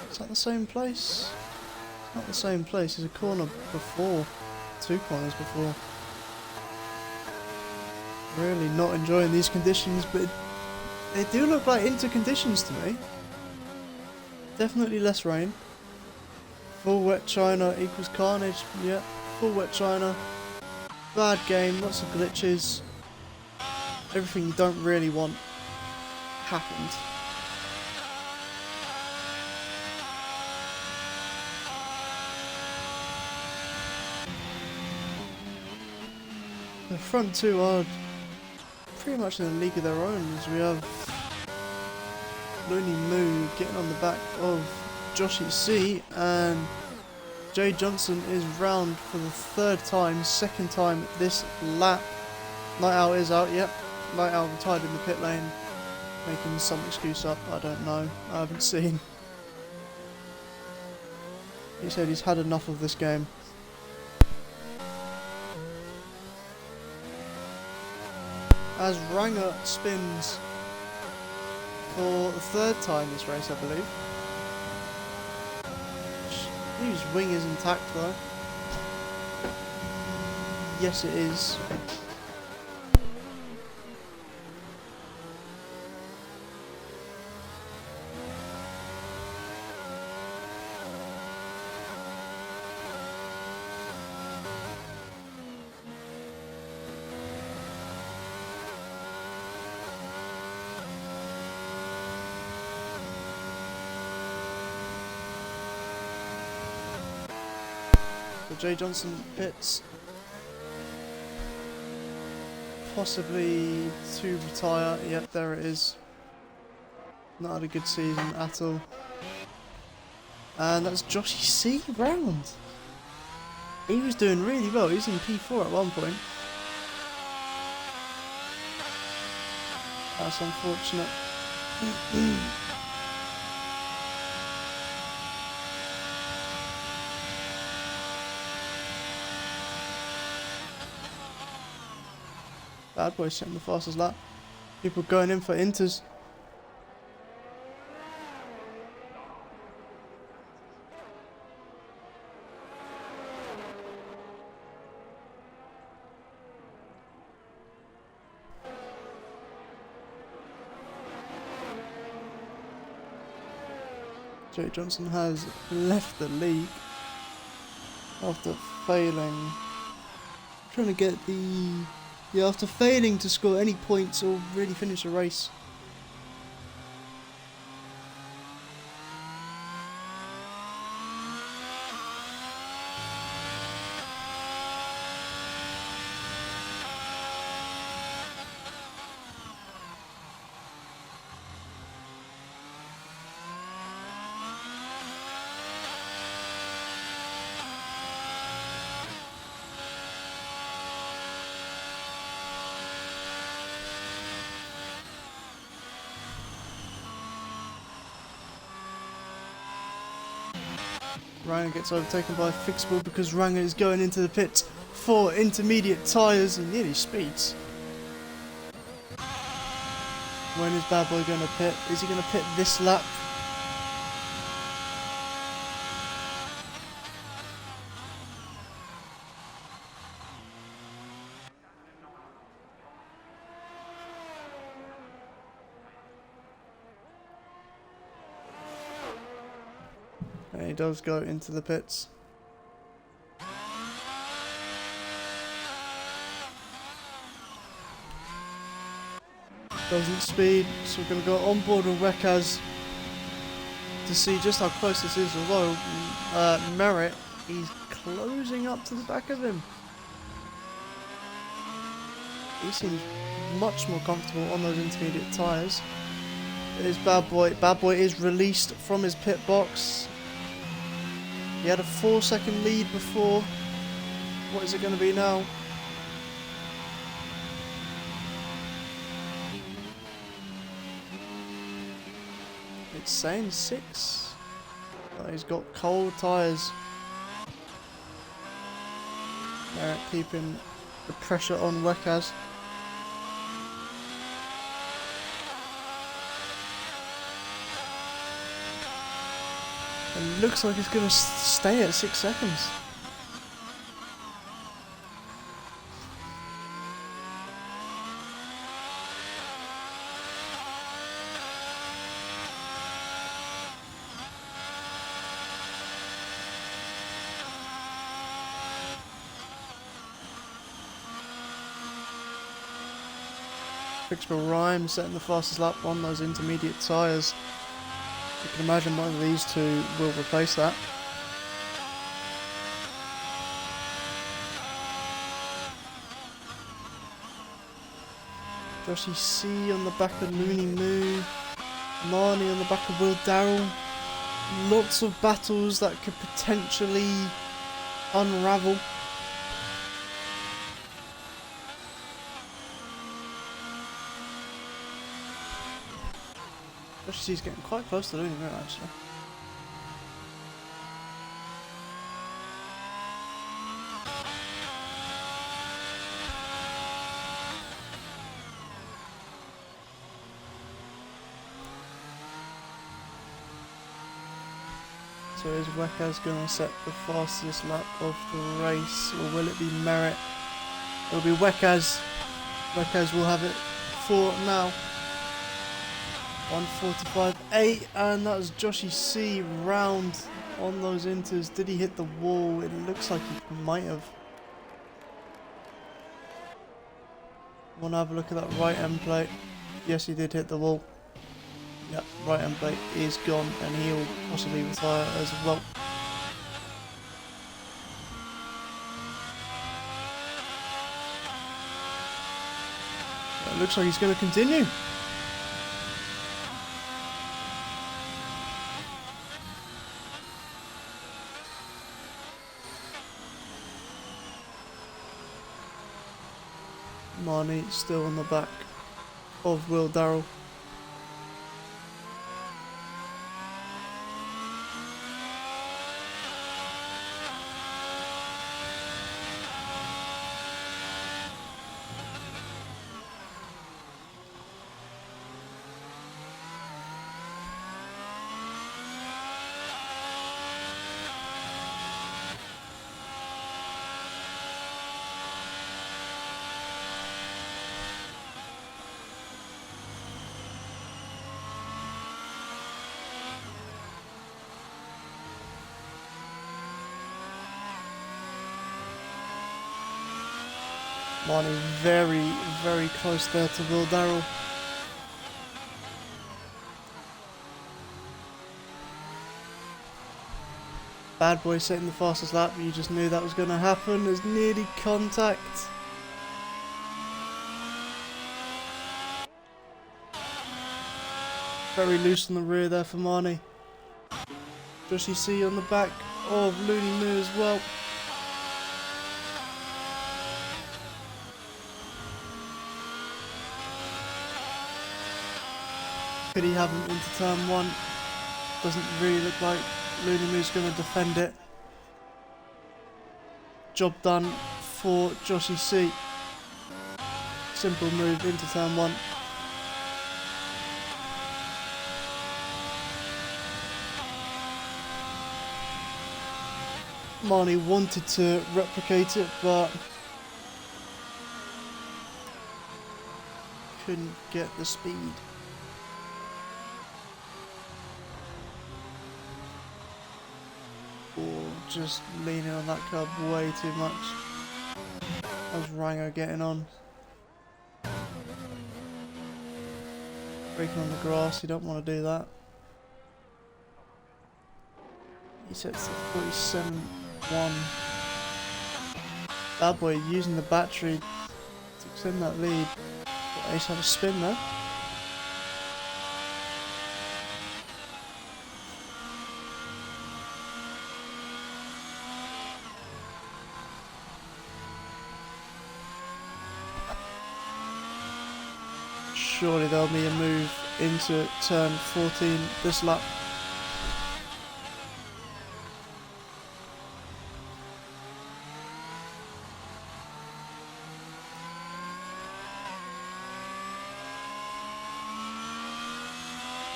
Is that the same place? It's not the same place. There's a corner before. 2 corners before. Really not enjoying these conditions, but they do look like inter conditions to me. Definitely less rain. Full wet China equals carnage. Yeah, full wet China. Bad game, lots of glitches. Everything you don't really want happened. The front two are pretty much in a league of their own, as we have Looney Moo getting on the back of Joshy C, and Jay Johnson is round for the 3rd time, 2nd time this lap. Night Owl is out, yep. Night Owl retired in the pit lane, making some excuse up, I don't know, I haven't seen. He said he's had enough of this game. As Ranger spins for the 3rd time this race, I believe. His wing is intact though. Yes, it is. Jay Johnson pits, possibly to retire. Yep, there it is. Not had a good season at all. And that's Joshy C round. He was doing really well. He was in P4 at one point. That's unfortunate. Bad Boy setting the fastest lap. People going in for inters. Jay Johnson has left the league after failing. Trying to get the... Yeah, after failing to score any points or really finish a race. Ranger gets overtaken by Fixable because Ranger is going into the pits for intermediate tyres and nearly speeds. When is Bad Boy going to pit? Is he going to pit this lap? And he does go into the pits. Doesn't speed, so we're going to go on board with Rekaz to see just how close this is. Although Merritt, he's closing up to the back of him. He seems much more comfortable on those intermediate tyres. There's Bad Boy. Bad Boy is released from his pit box. He had a 4-second lead before. What is it going to be now? It's saying 6. But he's got cold tyres. Merritt keeping the pressure on Rekaz. And looks like it's going to stay at 6 seconds. Fixable Rhyme setting the fastest lap on those intermediate tyres. You can imagine one of these two will replace that. Joshy C on the back of Looney Moo. Marnie on the back of Will Darrell. Lots of battles that could potentially unravel. Joshy C's getting quite close to Looney Moo actually. So is Rekaz going to set the fastest lap of the race, or will it be Merritt? It'll be Rekaz. Rekaz will have it for now. 1:45.8, and that was Joshy C round on those inters. Did he hit the wall? It looks like he might have. Want to have a look at that right end plate? Yes, he did hit the wall. Yep, right end plate is gone, and he'll possibly retire as well. It looks like he's going to continue. Marnie still on the back of Will Darrell. Marnie very, very close there to Will Darrell. Bad Boy setting the fastest lap, you just knew that was going to happen. There's nearly contact. Very loose on the rear there for Marnie. Joshy C on the back of Looney Moo as well. Could he have him into turn 1? Doesn't really look like Looney Moo's going to defend it. Job done for Joshy C. Simple move into turn 1. Marnie wanted to replicate it, but couldn't get the speed. Or just leaning on that curb way too much. How's Rango getting on? Braking on the grass, you don't want to do that. He sets the 47-1. Bad boy using the battery to extend that lead. But Ace had a spin there. Surely there'll be a move into turn 14 this lap.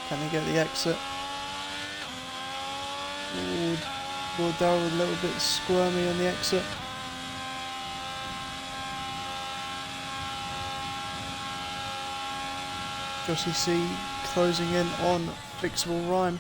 Can they get the exit? Ooh, Will Darrell a little bit squirmy on the exit. Jossie C closing in on Fixable Ryan.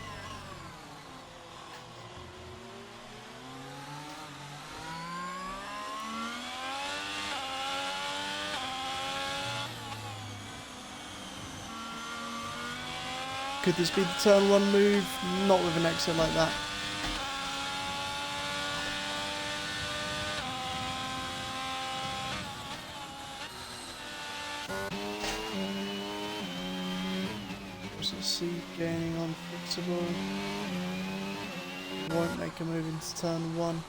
Could this be the turn 1 move? Not with an exit like that. C gaining on Fixable. Won't make a move into turn 1.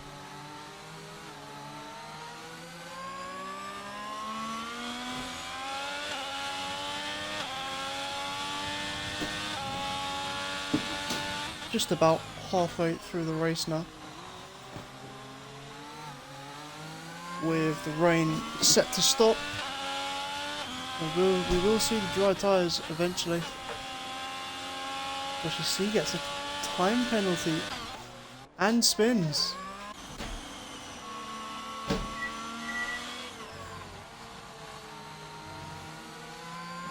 Just about halfway through the race now, with the rain set to stop. We will see the dry tyres eventually. Jossie C gets a time penalty and spins.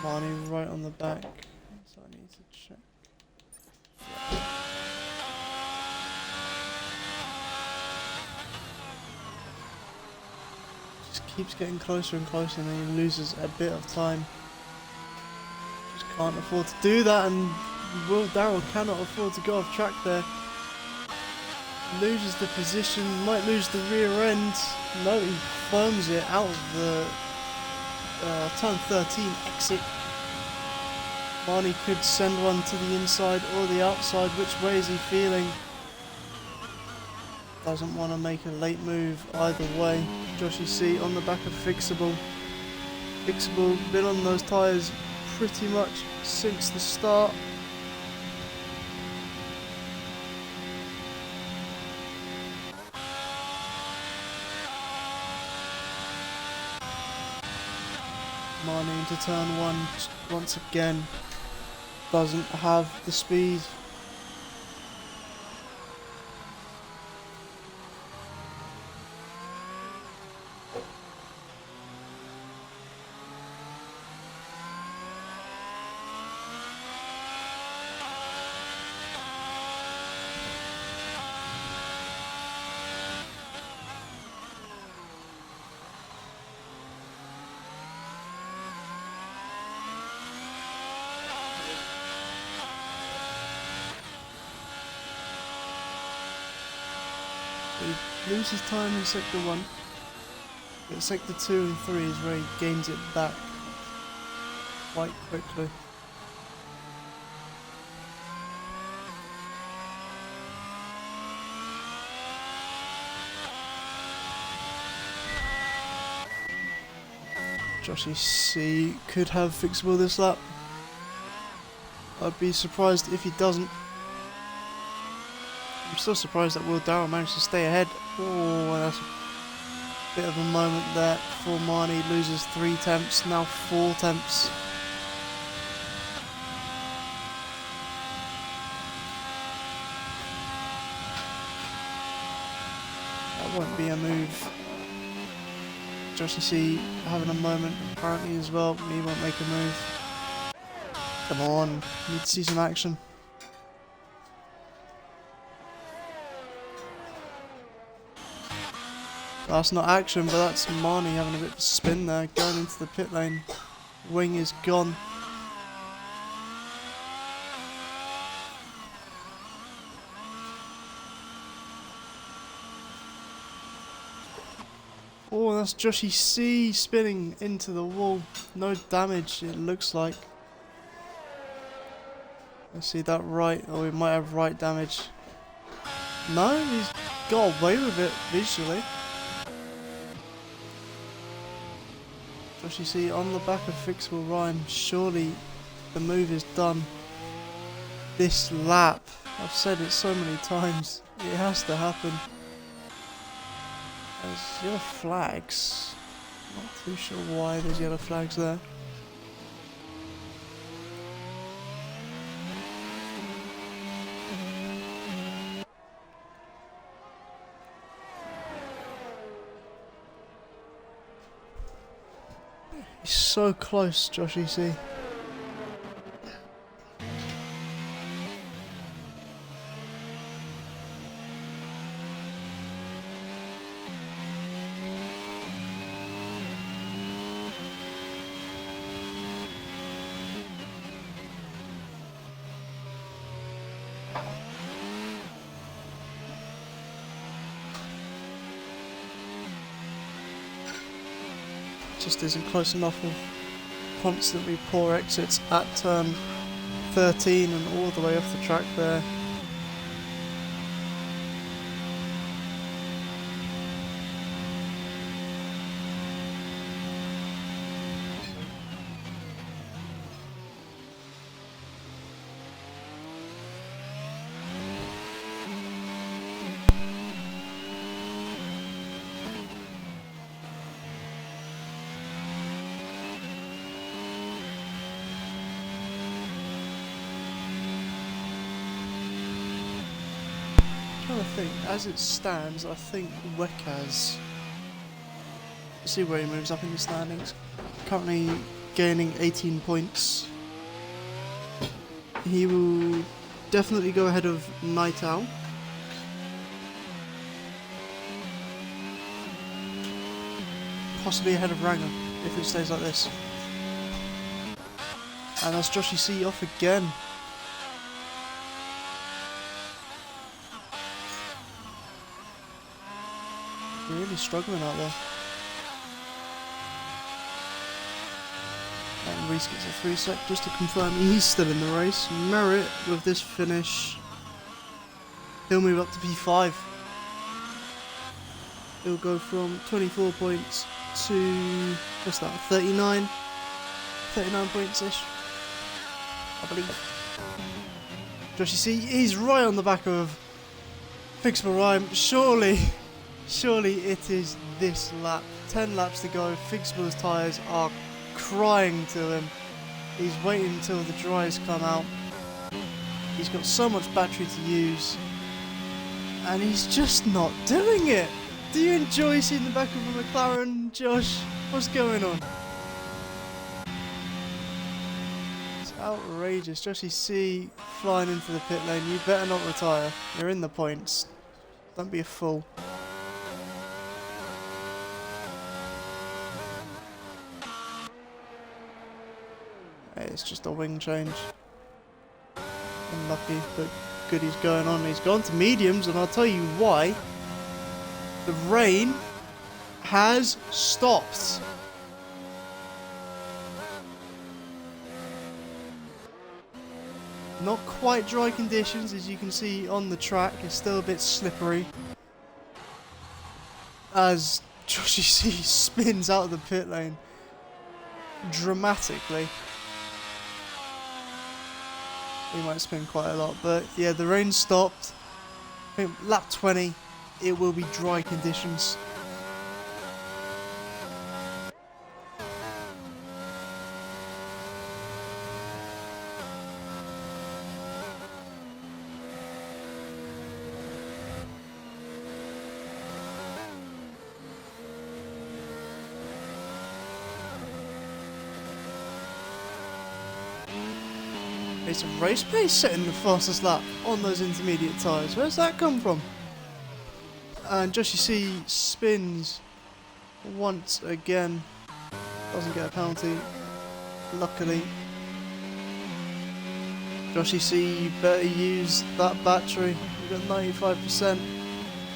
Marnie right on the back, so I need to check. Just keeps getting closer and closer, and then he loses a bit of time. Just can't afford to do that, and Will Darrell cannot afford to go off track there. Loses the position, might lose the rear end. No, he firms it out of the turn 13 exit. Marnie could send one to the inside or the outside. Which way is he feeling? Doesn't want to make a late move either way. Jossie C on the back of Fixable. Fixable been on those tyres pretty much since the start. Marnie into turn 1 once again. Doesn't have the speed. He loses time in sector 1, but sector 2 and 3 is where he gains it back quite quickly. Jossie C could have Fixable this lap. I'd be surprised if he doesn't. I'm still surprised that Will Darrell managed to stay ahead. Oh, that's a bit of a moment there for Marnie. Loses 3 temps, now 4 temps. That won't be a move. Jossie C having a moment apparently as well. He won't make a move. Come on, need to see some action. That's not action, but that's Marnie having a bit of a spin there, going into the pit lane. Wing is gone. Oh, that's Joshy C spinning into the wall. No damage, it looks like. Let's see that right. Oh, we might have right damage. No, he's got away with it visually. Joshy C on the back of Fixable Rhyme. Surely the move is done. This lap, I've said it so many times, it has to happen. There's yellow flags. Not too sure why there's yellow flags there. He's so close, Josh EC. Just isn't close enough with constantly poor exits at turn 13 and all the way off the track there. I think, as it stands, I think Wekaz, see where he moves up in the standings, currently gaining 18 points. He will definitely go ahead of Night Owl. Possibly ahead of Ranger, if it stays like this. And that's Joshy C off again. Really struggling out there. And Reese gets a 3 sec just to confirm he's still in the race. Merritt with this finish, he'll move up to P5. He'll go from 24 points to, what's that, 39 points ish, I believe. Joshy C, he's right on the back of Fixable Rhyme. Surely it is this lap. 10 laps to go. Fixable's tyres are crying to him. He's waiting until the dryers come out. He's got so much battery to use. And he's just not doing it. Do you enjoy seeing the back of a McLaren, Josh? What's going on? It's outrageous. Joshy C flying into the pit lane. You better not retire. You're in the points. Don't be a fool. It's just a wing change. Unlucky, but good he's going on. He's gone to mediums, and I'll tell you why. The rain has stopped. Not quite dry conditions, as you can see on the track. It's still a bit slippery. As Joshy C spins out of the pit lane dramatically. He might spin quite a lot, but yeah, the rain stopped. I think lap 20, it will be dry conditions. It's a race pace setting the fastest lap on those intermediate tyres. Where's that come from? And Joshy C spins once again. Doesn't get a penalty, luckily. Joshy C, you better use that battery. You've got 95%.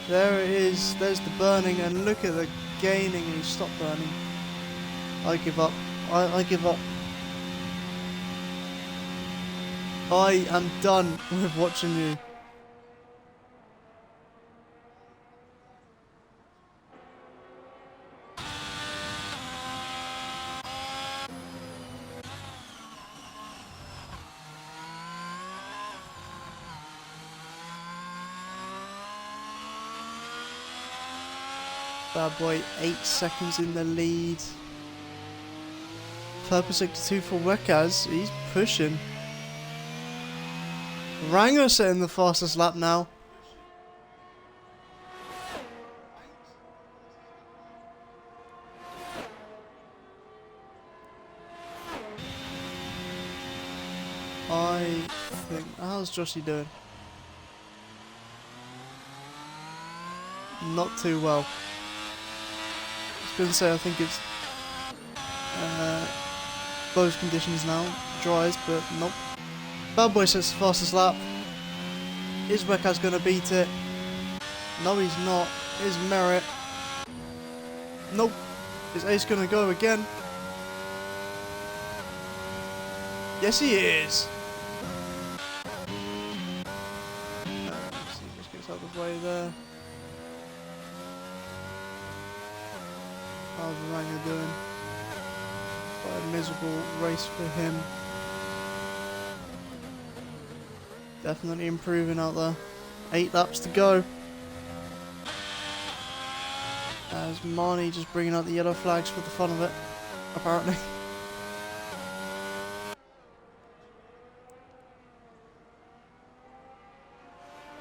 There it is. There's the burning, and look at the gaining and he stopped burning. I give up. I give up. I am done with watching you. Bad boy, 8 seconds in the lead. Purple 62 for Wekaz. He's pushing. Rango setting the fastest lap now. I think... How's Joshy doing? Not too well. I was going to say I think it's those conditions now. Dries, but nope. Bad boy sets the fastest lap. Is Wekaz going to beat it? No, he's not. Is Merritt? Nope. Is Ace going to go again? Yes, he is. He just gets out of the way there. How's Rango doing? Quite a miserable race for him. Definitely improving out there. 8 laps to go. As Marnie just bringing out the yellow flags for the fun of it, apparently.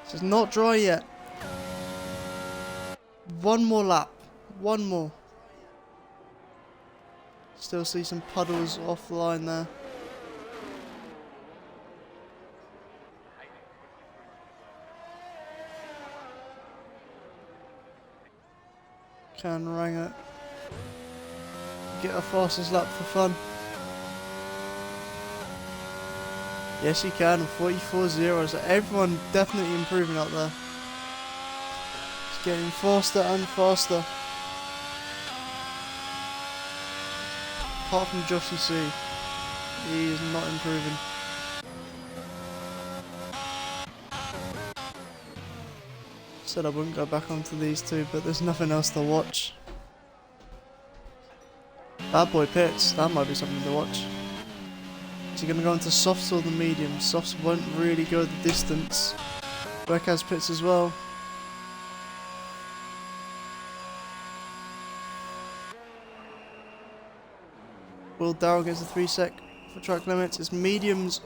This is not dry yet. One more lap. One more. Still see some puddles off the line there. Can Rango get a fastest lap for fun? Yes, he can. 44.0. So everyone definitely improving out there. It's getting faster and faster. Apart from Joshy C, he is not improving. Said I wouldn't go back onto these two, but there's nothing else to watch. Bad boy pits, that might be something to watch. Is he going to go into softs or the mediums? Softs won't really go the distance. Wekaz pits as well. Will Darrell gets a 3 sec for track limits. It's mediums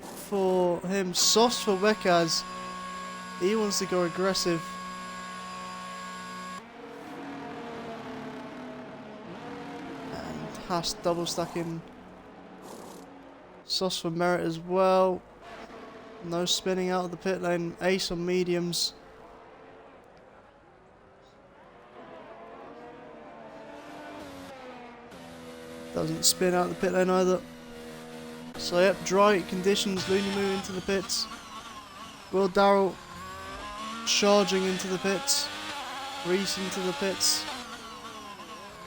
for him, softs for Wekaz. He wants to go aggressive. And Haas double stacking. Softs for Merritt as well. No spinning out of the pit lane. Ace on mediums. Doesn't spin out the pit lane either. So yep, dry conditions. Looney Moo into the pits. Will Darrell charging into the pits. Reese into the pits.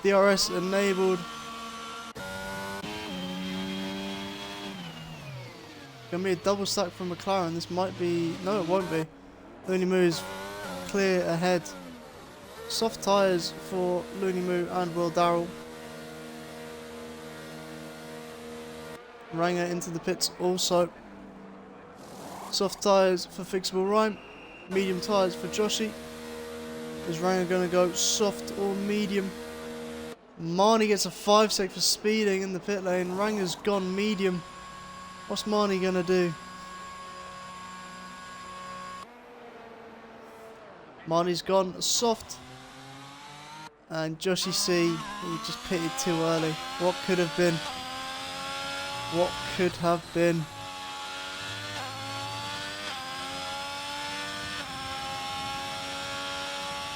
DRS enabled. Gonna be a double stack from McLaren. This might be... No, it won't be. Looney Moo is clear ahead. Soft tyres for Looney Moo and Will Darrell. Rango into the pits also. Soft tyres for Fixable Rhyme. Medium tyres for Joshy. Is Rango going to go soft or medium? Marnie gets a 5 sec for speeding in the pit lane. Rango's gone medium. What's Marnie going to do? Marnie's gone soft. And Joshy C, he just pitted too early. What could have been? What could have been?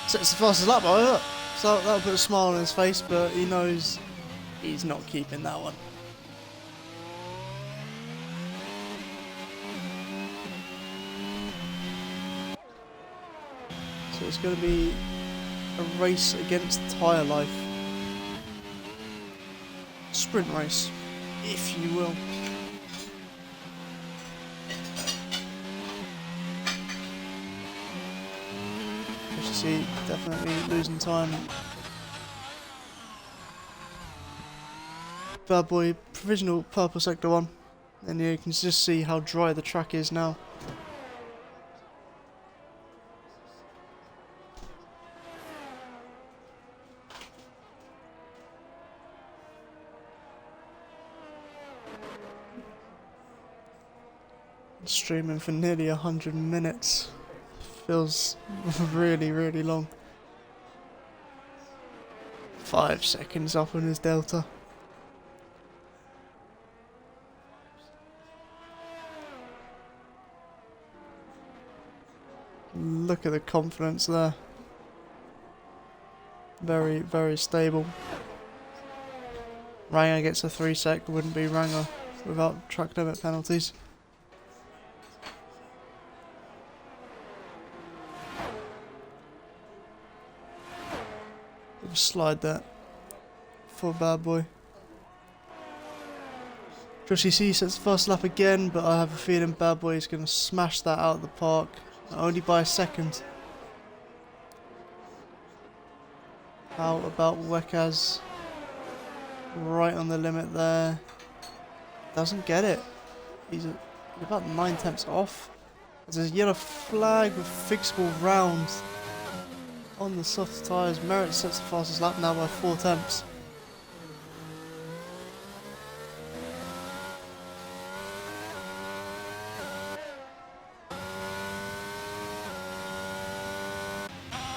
Sets the fastest lap, however. So that'll put a smile on his face, but he knows he's not keeping that one. So it's going to be a race against tyre life. Sprint race, if you will. As you see, definitely losing time. Bad Boy, provisional purple sector 1. And you can just see how dry the track is now. Streaming for nearly 100 minutes. Feels really, really long. 5 seconds up on his delta. Look at the confidence there. Very, very stable. Ranger gets a 3 sec, wouldn't be Ranger without track limit penalties. Slide that for Bad Boy. Joshy C sets the first lap again, but I have a feeling Bad Boy is going to smash that out of the park, only by a second. How about Wekaz? Right on the limit there. Doesn't get it. He's about 9 tenths off. There's a yellow flag with fixable rounds on the soft tyres. Merritt sets the fastest lap now by 4 tenths.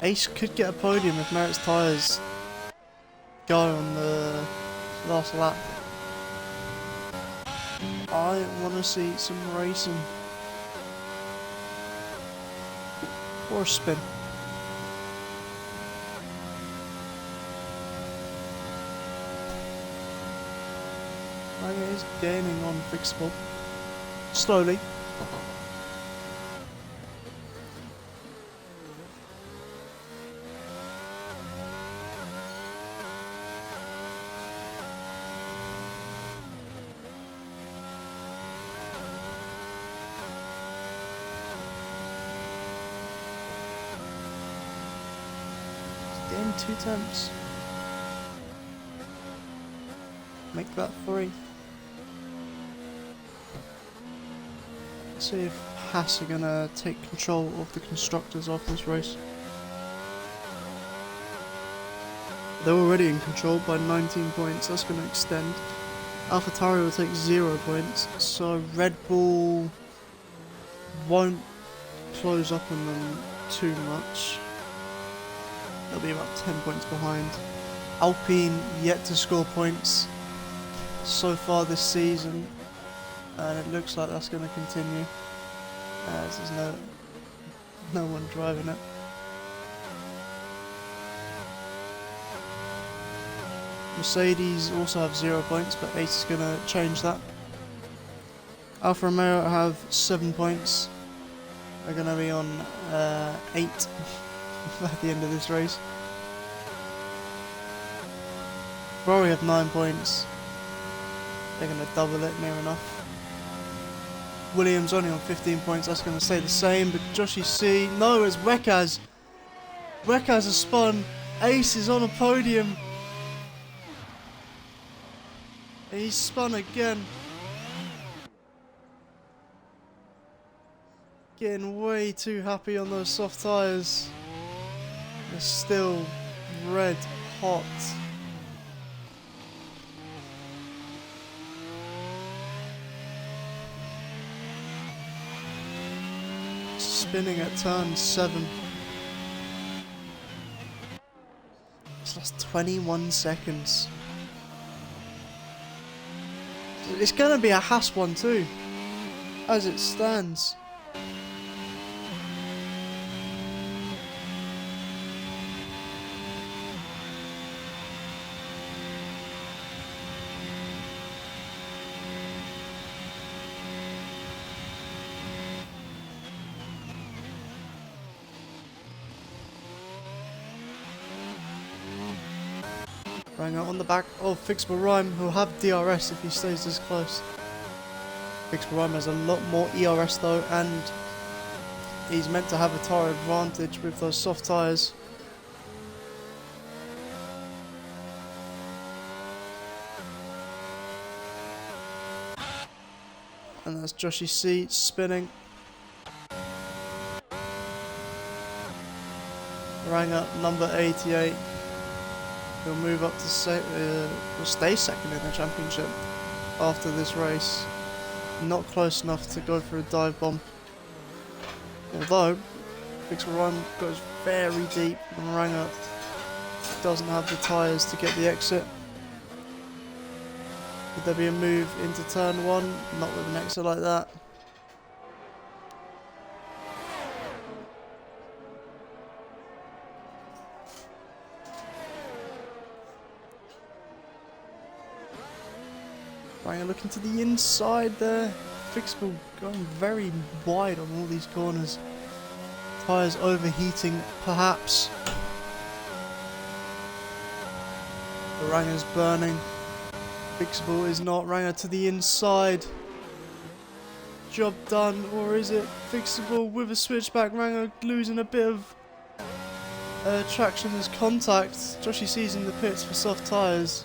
Ace could get a podium if Merritt's tyres go on the last lap. I want to see some racing. Or a spin. Ranger is gaining on fixable. Slowly. Gain 2 tenths. Make that 3. Let's see if Haas are gonna take control of the constructors after this race. They're already in control by 19 points. That's gonna extend. AlphaTauri will take 0 points, so Red Bull won't close up on them too much. They'll be about 10 points behind. Alpine yet to score points so far this season, and it looks like that's going to continue as there's no one driving it. Mercedes also have 0 points, but Ace is going to change that. Alfa Romeo have 7 points. They're going to be on 8 at the end of this race. Ferrari have 9 points. They're going to double it near enough. Williams only on 15 points. That's going to stay the same. But Joshy C, no, it's Wekaz. Wekaz has spun. Ace is on a podium. He's spun again. Getting way too happy on those soft tyres. They're still red hot. Spinning at turn 7. It's lost 21 seconds. It's going to be a Haas one too, as it stands. Ranger on the back of Fixable Rhyme, who'll have DRS if he stays this close. Fixable Rhyme has a lot more ERS though, and he's meant to have a tyre advantage with those soft tyres. And that's Joshy C spinning. Ranger number 88. He'll move up to will stay second in the championship after this race. Not close enough to go for a dive bomb. Although Fixable Rhyme goes very deep and Ranger doesn't have the tyres to get the exit. Would there be a move into turn 1? Not with an exit like that. Ranger looking to the inside there. Fixable going very wide on all these corners. Tyres overheating perhaps. The Ranger's burning. Fixable is not. Ranger to the inside. Job done, or is it? Fixable with a switchback. Ranger losing a bit of traction as contact. Joshy C's in the pits for soft tyres.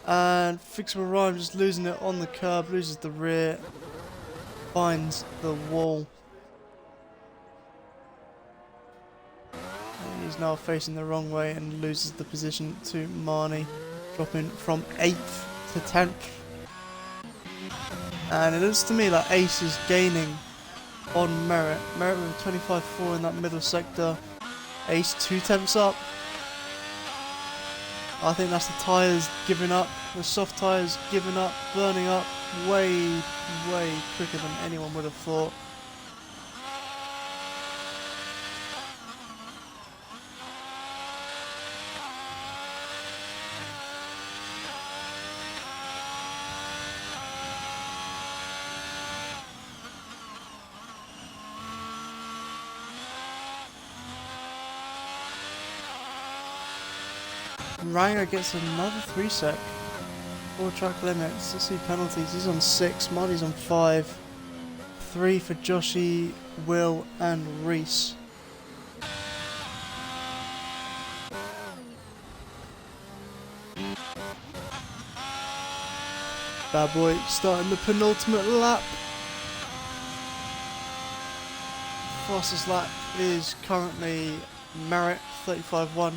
And Fixable Rhyme just losing it on the curb, loses the rear, finds the wall. And he's now facing the wrong way and loses the position to Marnie, dropping from 8th to 10th. And it looks to me like Ace is gaining on Merit. Merit with a 25.4 in that middle sector. Ace 2 tenths up. I think that's the tyres giving up, the soft tyres giving up, burning up way, way quicker than anyone would have thought. Ranger gets another 3 sec. 4 track limits. Let's see penalties. He's on 6. Marty's on 5. 3 for Joshy, Will, and Reese. Bad boy starting the penultimate lap. Fastest lap is currently Merit 35.1.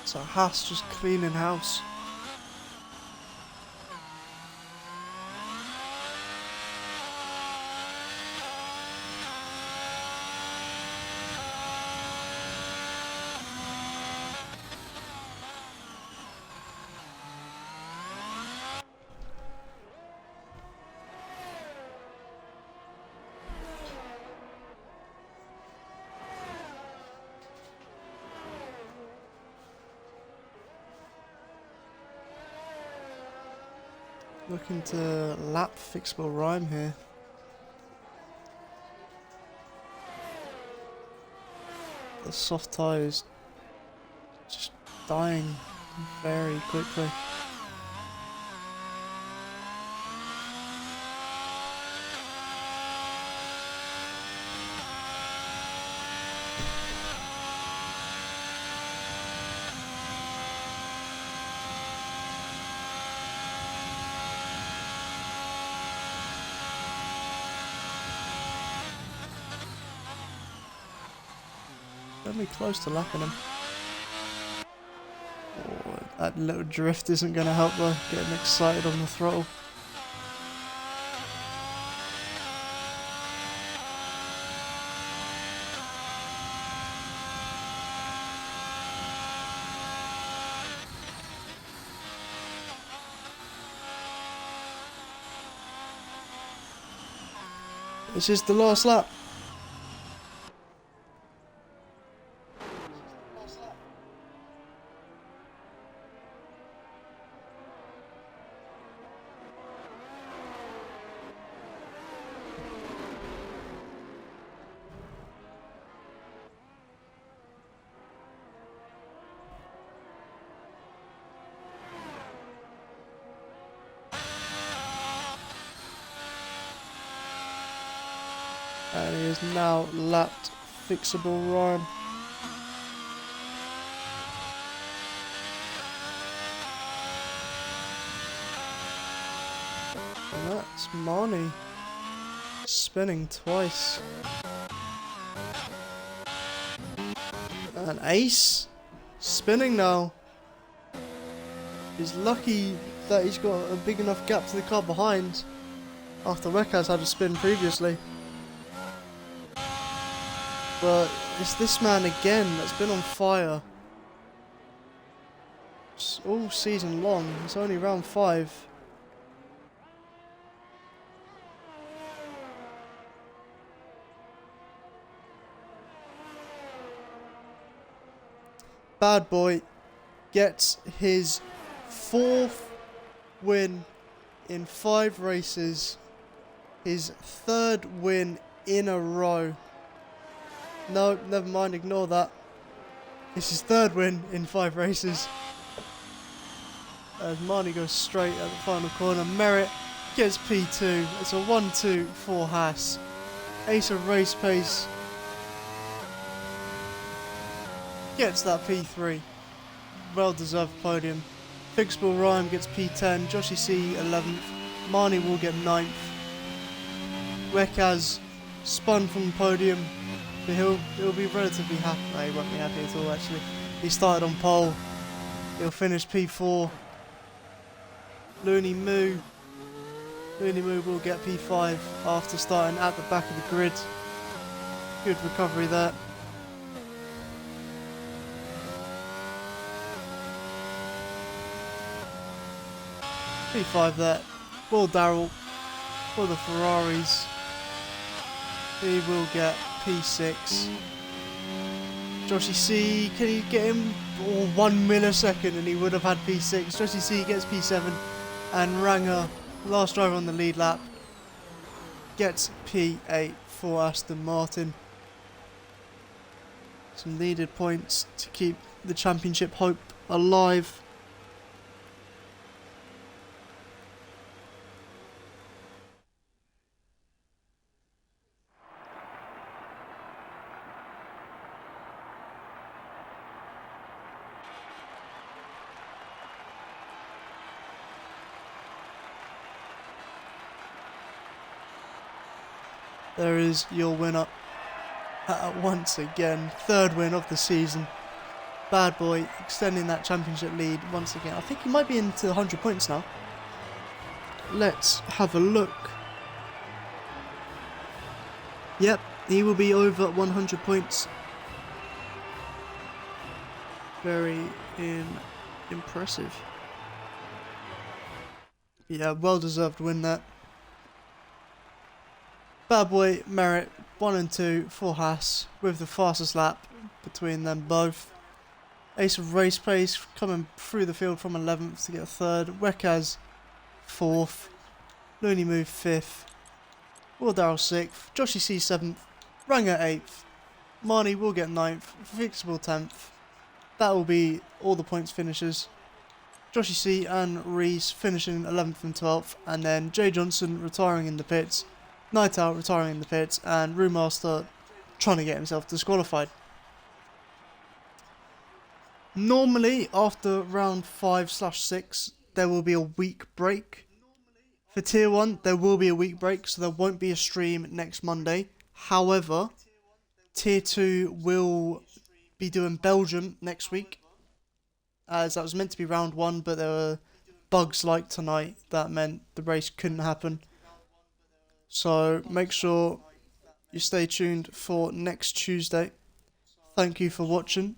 So Haas just cleaning house. Looking to lap Fixable Rhyme here. The soft tyre is just dying very quickly. Really close to lapping him. Oh, that little drift isn't going to help though, getting excited on the throttle. This is the last lap. has now lapped Fixable Rhyme. And that's Marnie spinning twice. And Ace spinning now. He's lucky that he's got a big enough gap to the car behind after Wekaz had a spin previously. But it's this man again that's been on fire all season long. It's only round 5. Bad Boy gets his 4th win in 5 races. His 3rd win in a row. No, never mind, ignore that. It's his 3rd win in 5 races. As Marnie goes straight at the final corner. Merritt gets P2. It's a 1-2 for Haas. Ace of Race Pace gets that P3. Well deserved podium. Fixable Rhyme gets P10. Joshy C 11th. Marnie will get 9th. Wekaz spun from the podium, but he'll be relatively happy. No, he won't be happy at all actually. He started on pole. He'll finish P4. Looney Moo will get P5 after starting at the back of the grid. Good recovery there. P5 there. Will Darrell for the Ferraris. He will get P6. Joshy C, can he get him 1 millisecond and he would have had P6. Joshy C gets P7 and Ranger, last driver on the lead lap, gets P8 for Aston Martin. Some needed points to keep the championship hope alive. There is your winner once again. 3rd win of the season. Bad Boy extending that championship lead once again. I think he might be into 100 points now. Let's have a look. Yep, he will be over 100 points. Very impressive. Yeah, well deserved win that. Bad Boy, Merritt, 1 and 2 for Haas, with the fastest lap between them both. Ace of Race Pace coming through the field from 11th to get a 3rd. Wekaz 4th. Looney Moo 5th. Will Darrell 6th. Joshy C 7th. Ranger 8th. Marnie will get 9th. Fixable 10th. That will be all the points finishers. Joshy C and Reese finishing 11th and 12th. And then Jay Johnson retiring in the pits. Night Owl retiring in the pits, and Roommaster trying to get himself disqualified. Normally, after round 5/6, there will be a week break. For Tier 1, there will be a week break, so there won't be a stream next Monday. However, Tier 2 will be doing Belgium next week, as that was meant to be round 1, but there were bugs like tonight that meant the race couldn't happen. So make sure you stay tuned for next Tuesday. Thank you for watching,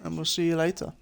and we'll see you later.